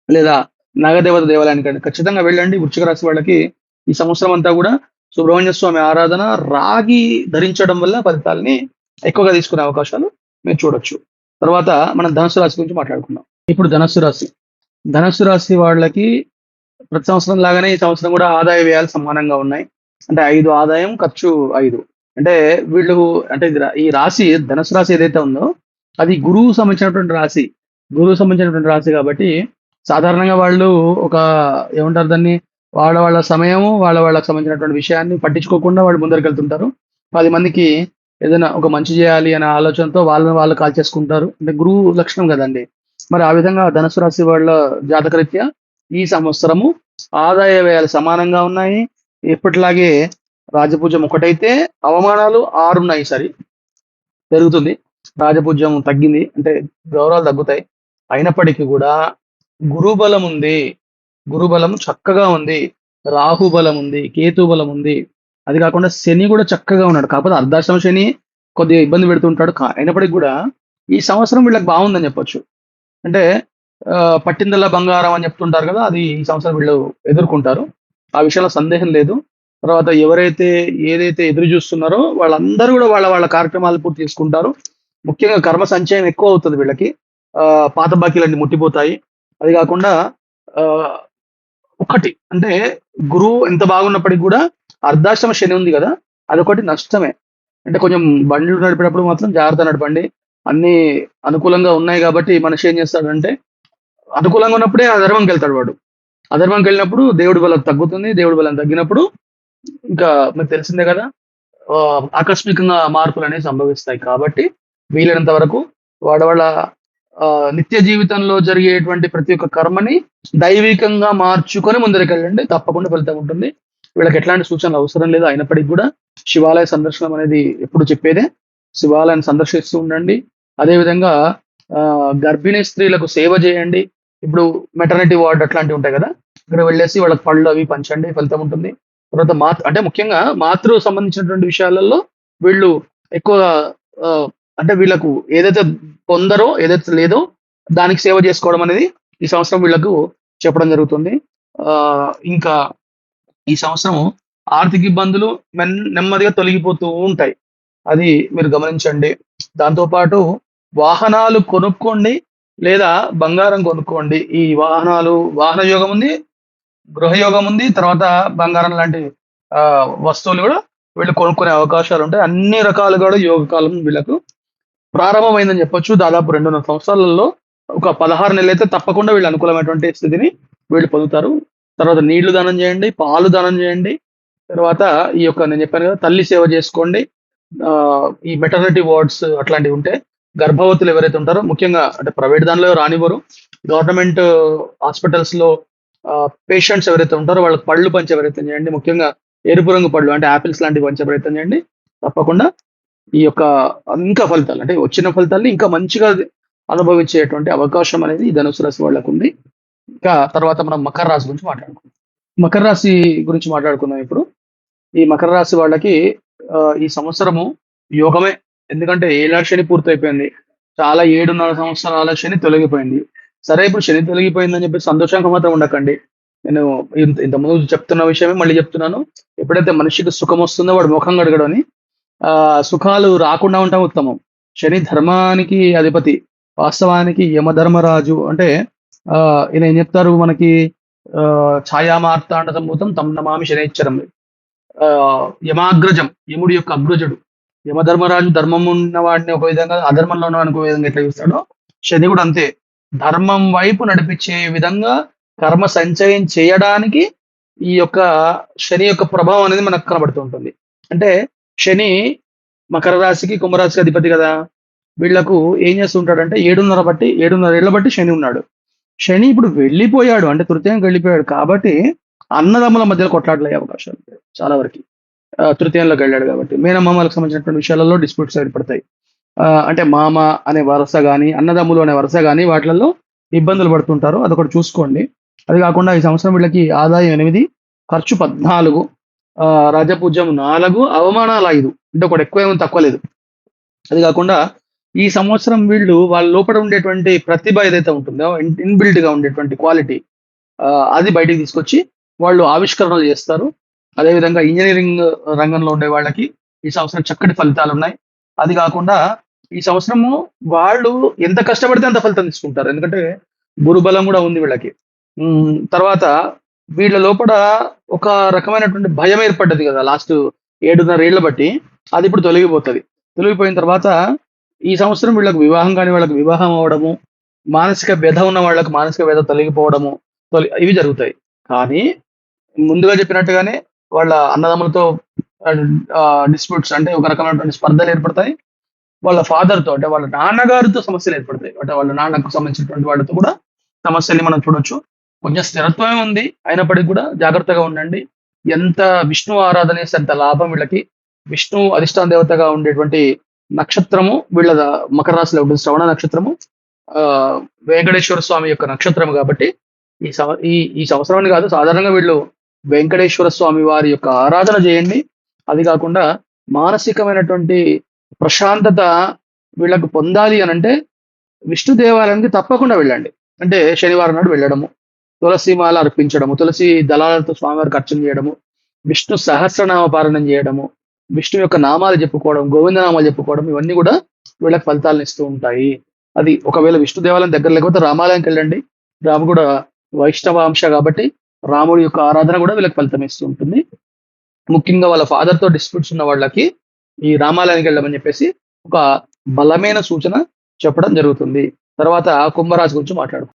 లేదా నాగదేవత దేవాలయానికి కానీ ఖచ్చితంగా వెళ్ళండి. వృశ్చిక రాశి వాళ్ళకి ఈ సంవత్సరం అంతా కూడా సుబ్రహ్మణ్య స్వామి ఆరాధన, రాగి ధరించడం వల్ల ఫలితాల్ని ఎక్కువగా తీసుకునే అవకాశాలు మీరు చూడొచ్చు. తర్వాత మనం ధనుస్సు రాశి గురించి మాట్లాడుకుందాం. ఇప్పుడు ధనుస్సు రాశి వాళ్ళకి ప్రతి సంవత్సరం లాగానే ఈ సంవత్సరం కూడా ఆదాయ వ్యయాలు సమానంగా ఉన్నాయి. అంటే 5 ఆదాయం, ఖర్చు 5. అంటే వీళ్ళు అంటే ఈ రాశి ధనుసు రాశి ఏదైతే ఉందో అది గురువు సంబంధించినటువంటి రాశి. గురువు సంబంధించినటువంటి రాశి కాబట్టి సాధారణంగా వాళ్ళు ఒక ఏమంటారు దాన్ని, వాళ్ళ సమయము వాళ్ళకి సంబంధించినటువంటి విషయాన్ని పట్టించుకోకుండా వాళ్ళు ముందరికెళ్తుంటారు. 10 మందికి ఏదైనా ఒక మంచి చేయాలి అనే ఆలోచనతో వాళ్ళని వాళ్ళు కాల్చేసుకుంటారు. అంటే గురువు లక్షణం కదండి. మరి ఆ విధంగా ధనుసు రాశి వాళ్ళ జాతకరీత్యా ఈ సంవత్సరము ఆదాయ వ్యయాలు సమానంగా ఉన్నాయి. ఎప్పటిలాగే రాజపూజ్యం ఒకటైతే అవమానాలు 6 ఉన్నాయి. ఈసారి పెరుగుతుంది. రాజపూజ్యం తగ్గింది, అంటే గౌరవాలు తగ్గుతాయి. అయినప్పటికీ కూడా గురుబలం ఉంది. గురుబలం చక్కగా ఉంది. రాహు బలం ఉంది. కేతు బలం ఉంది. అది కాకుండా శని కూడా చక్కగా ఉన్నాడు. కాకపోతే అర్ధాశ్రమ శని కొద్దిగా ఇబ్బంది పెడుతుంటాడు. అయినప్పటికీ కూడా ఈ సంవత్సరం వీళ్ళకి బాగుందని చెప్పొచ్చు. అంటే పట్టిందల్లా బంగారం అని చెప్తుంటారు కదా, అది ఈ సంవత్సరం వీళ్ళు ఎదుర్కొంటారు. ఆ విషయంలో సందేహం లేదు. తర్వాత ఎవరైతే ఏదైతే ఎదురు చూస్తున్నారో వాళ్ళందరూ కూడా వాళ్ళ కార్యక్రమాలు పూర్తి చేసుకుంటారు. ముఖ్యంగా కర్మ సంచయం ఎక్కువ అవుతుంది వీళ్ళకి. పాత బాకీలన్నీ ముట్టిపోతాయి. అది కాకుండా ఒకటి అంటే గురువు ఎంత బాగున్నప్పటికీ కూడా అర్ధాశ్రమ శని ఉంది కదా, అదొకటి నష్టమే. అంటే కొంచెం బండ్లు నడిపేటప్పుడు మాత్రం జాగ్రత్త నడపండి. అన్ని అనుకూలంగా ఉన్నాయి కాబట్టి మనిషి ఏం చేస్తాడంటే అనుకూలంగా ఉన్నప్పుడే అధర్మంకి వెళ్తాడు వాడు. అధర్మంకి వెళ్ళినప్పుడు దేవుడి బలం తగ్గుతుంది. దేవుడి బలం తగ్గినప్పుడు ఇంకా మీకు తెలిసిందే కదా, ఆకస్మికంగా మార్పులు అనేవి సంభవిస్తాయి. కాబట్టి వీలైనంత వరకు వాళ్ళ నిత్య జీవితంలో జరిగేటువంటి ప్రతి ఒక్క కర్మని దైవికంగా మార్చుకొని ముందరికెళ్ళండి, తప్పకుండా ఫలితం ఉంటుంది. వీళ్ళకి ఎట్లాంటి సూచనలు అవసరం లేదు. అయినప్పటికీ కూడా శివాలయ సందర్శనం అనేది ఎప్పుడు చెప్పేదే. శివాలయాన్ని సందర్శిస్తూ ఉండండి. అదేవిధంగా గర్భిణీ స్త్రీలకు సేవ చేయండి. ఇప్పుడు మెటర్నిటీ వార్డ్ అట్లాంటివి ఉంటాయి కదా, ఇక్కడ వెళ్ళేసి వాళ్ళకి పళ్ళు అవి పంచండి, ఫలితం ఉంటుంది. తర్వాత అంటే ముఖ్యంగా మాతృ సంబంధించినటువంటి విషయాలలో వీళ్ళు ఎక్కువ అంటే వీళ్ళకు ఏదైతే పొందరో, ఏదైతే లేదో దానికి సేవ చేసుకోవడం అనేది ఈ సంవత్సరం వీళ్ళకు చెప్పడం జరుగుతుంది. ఇంకా ఈ సంవత్సరం ఆర్థిక ఇబ్బందులు నెమ్మదిగా తొలగిపోతూ ఉంటాయి. అది మీరు గమనించండి. దాంతోపాటు వాహనాలు కొనుక్కోండి లేదా బంగారం కొనుక్కోండి. ఈ వాహన యోగం ఉంది, గృహయోగం ఉంది. తర్వాత బంగారం లాంటి వస్తువులు కూడా వీళ్ళు కొనుక్కునే అవకాశాలు ఉంటాయి. అన్ని రకాలుగా యోగ కాలం వీళ్ళకు ప్రారంభమైందని చెప్పొచ్చు. దాదాపు 2.5 సంవత్సరాలలో ఒక 16 నెలలు అయితే తప్పకుండా వీళ్ళు అనుకూలమైనటువంటి స్థితిని వీళ్ళు పొందుతారు. తర్వాత నీళ్లు దానం చేయండి, పాలు దానం చేయండి. తర్వాత ఈ యొక్క నేను చెప్పాను కదా, తల్లి సేవ చేసుకోండి. ఈ మెటర్నిటీ వార్డ్స్ అట్లాంటివి ఉంటే గర్భవతులు ఎవరైతే ఉంటారో, ముఖ్యంగా అంటే ప్రైవేట్ దానిలో రానివ్వరు, గవర్నమెంట్ హాస్పిటల్స్ లో పేషెంట్స్ ఎవరైతే ఉంటారో వాళ్ళకి పళ్ళు పంచే ప్రయత్నం చేయండి. ముఖ్యంగా ఎరుపు రంగు పళ్ళు అంటే ఆపిల్స్ లాంటివి పంచే ప్రయత్నం చేయండి. తప్పకుండా ఈ యొక్క ఇంకా ఫలితాలు అంటే వచ్చిన ఫలితాలని ఇంకా మంచిగా అనుభవించేటువంటి అవకాశం అనేది ఈ ధనుసు రాశి వాళ్ళకు ఉంది. ఇంకా తర్వాత మనం మకర రాశి గురించి మాట్లాడుకుందాం. మకర రాశి గురించి మాట్లాడుకుందాం ఇప్పుడు. ఈ మకర రాశి వాళ్ళకి ఈ సంవత్సరము యోగమే. ఎందుకంటే ఏళ్ళ శని పూర్తయిపోయింది. చాలా 7.5 సంవత్సరాల శని తొలగిపోయింది. సరే, ఇప్పుడు శని తొలగిపోయిందని చెప్పి సంతోషంగా మాత్రం ఉండకండి. నేను ఇంతకుముందు చెప్తున్న విషయమే మళ్ళీ చెప్తున్నాను. ఎప్పుడైతే మనిషికి సుఖం వస్తుందో వాడు ముఖం కడగడం అని, సుఖాలు రాకుండా ఉండటం ఉత్తమం. శని ధర్మానికి అధిపతి. వాస్తవానికి యమధర్మరాజు అంటే ఈయన ఏం చెప్తారు మనకి, ఛాయామార్తాండ సంభూతం తం నమామి శనైశ్చరం. యమాగ్రజం, యముడి యొక్క అగ్రజుడు. యమధర్మరాజు ధర్మం ఉన్న వాడిని ఒక విధంగా, అధర్మంలో ఉన్న వాడిని ఒక విధంగా ఎట్లా చూస్తాడో, శని కూడా అంతే. ధర్మం వైపు నడిపించే విధంగా కర్మ సంచయం చేయడానికి ఈ యొక్క శని యొక్క ప్రభావం అనేది మనకు కనబడుతూ ఉంటుంది. అంటే శని మకర రాశికి కుంభరాశికి అధిపతి కదా. వీళ్లకు ఏం చేస్తుంటాడంటే 7.5 ఏళ్ల బట్టి శని ఉన్నాడు. శని ఇప్పుడు వెళ్ళిపోయాడు, అంటే తృతీయంకి వెళ్ళిపోయాడు కాబట్టి అన్నదమ్ముల మధ్యలో కొట్లాటలయ్యే అవకాశాలు ఉంటాయి చాలా వరకు. తృతీయంలోకి వెళ్ళాడు కాబట్టి మేనమామలకు సంబంధించినటువంటి విషయాలలో డిస్ప్యూట్స్ ఏర్పడతాయి. అంటే మామ అనే వరుస కానీ, అన్నదమ్ములు అనే వరుస కానీ, వాటిలలో ఇబ్బందులు పడుతుంటారు. అదొకటి చూసుకోండి. అది కాకుండా ఈ సంవత్సరం వీళ్ళకి ఆదాయం 8, ఖర్చు 14, రాజపూజ్యం 4, అవమానాలు 5. అంటే ఒకటి ఎక్కువ ఏమో తక్కువ లేదు. అది కాకుండా ఈ సంవత్సరం వీళ్ళు వాళ్ళ లోపల ఉండేటువంటి ప్రతిభ ఏదైతే ఉంటుందో, ఇన్బిల్ట్ గా ఉండేటువంటి క్వాలిటీ, అది బయటికి తీసుకొచ్చి వాళ్ళు ఆవిష్కరణలు చేస్తారు. అదేవిధంగా ఇంజనీరింగ్ రంగంలో ఉండే వాళ్ళకి ఈ సంవత్సరం చక్కటి ఫలితాలు ఉన్నాయి. అది కాకుండా ఈ సంవత్సరము వాళ్ళు ఎంత కష్టపడితే అంత ఫలితం తీసుకుంటారు. ఎందుకంటే గురుబలం కూడా ఉంది వీళ్ళకి. తర్వాత వీళ్ళ లోపల ఒక రకమైనటువంటి భయం ఏర్పడ్డది కదా లాస్ట్ 7.5 ఏళ్ల బట్టి, అది ఇప్పుడు తొలగిపోతుంది. తొలగిపోయిన తర్వాత ఈ సంవత్సరం వీళ్ళకి వివాహం కానీ వాళ్ళకి వివాహం అవ్వడము, మానసిక వ్యధ ఉన్న వాళ్ళకి మానసిక వ్యధ తొలగిపోవడము, ఇవి జరుగుతాయి. కానీ ముందుగా చెప్పినట్టుగానే వాళ్ళ అన్నదమ్ములతో డిస్ప్యూట్స్, అంటే ఒక రకమైనటువంటి స్పర్ధలు ఏర్పడతాయి. వాళ్ళ ఫాదర్తో, అంటే వాళ్ళ నాన్నగారితో సమస్యలు ఏర్పడతాయి. అంటే వాళ్ళ నాన్నకు సంబంధించినటువంటి వాళ్ళతో కూడా సమస్యల్ని మనం చూడొచ్చు. కొంచెం స్థిరత్వమే ఉంది, అయినప్పటికీ కూడా జాగ్రత్తగా ఉండండి. ఎంత విష్ణు ఆరాధన చేస్తే అంత లాభం వీళ్ళకి. విష్ణు అధిష్టాన దేవతగా ఉండేటువంటి నక్షత్రము వీళ్ళ మకర రాశిలో ఉంటుంది, శ్రవణ నక్షత్రము. వెంకటేశ్వర స్వామి యొక్క నక్షత్రము కాబట్టి ఈ సంవత్సరాన్ని కాదు, సాధారణంగా వీళ్ళు వెంకటేశ్వర స్వామి వారి యొక్క ఆరాధన చేయండి. అది కాకుండా మానసికమైనటువంటి ప్రశాంతత వీళ్ళకు పొందాలి అని అంటే విష్ణు దేవాలయానికి తప్పకుండా వెళ్ళండి. అంటే శనివారం నాడు వెళ్ళడము, తులసిమాల అర్పించడము, తులసి దళాలతో స్వామివారికి అర్చన చేయడము, విష్ణు సహస్రనామ పారాయణం చేయడము, విష్ణు యొక్క నామాలు చెప్పుకోవడం, గోవిందనామాలు చెప్పుకోవడం, ఇవన్నీ కూడా వీళ్ళకి ఫలితాలను ఇస్తూ ఉంటాయి. అది ఒకవేళ విష్ణు దేవాలయం దగ్గర లేకపోతే రామాలయంకి వెళ్ళండి. రాము కూడా వైష్ణవాంశ కాబట్టి రాముడి యొక్క ఆరాధన కూడా వీళ్ళకి ఫలితం ఇస్తూ ఉంటుంది. ముఖ్యంగా వాళ్ళ ఫాదర్తో డిస్ప్యూట్స్ ఉన్న వాళ్ళకి ఈ రామాలయానికి వెళ్ళమని చెప్పేసి ఒక బలమైన సూచన చెప్పడం జరుగుతుంది. తర్వాత కుంభరాశి గురించి మాట్లాడుకుందాం.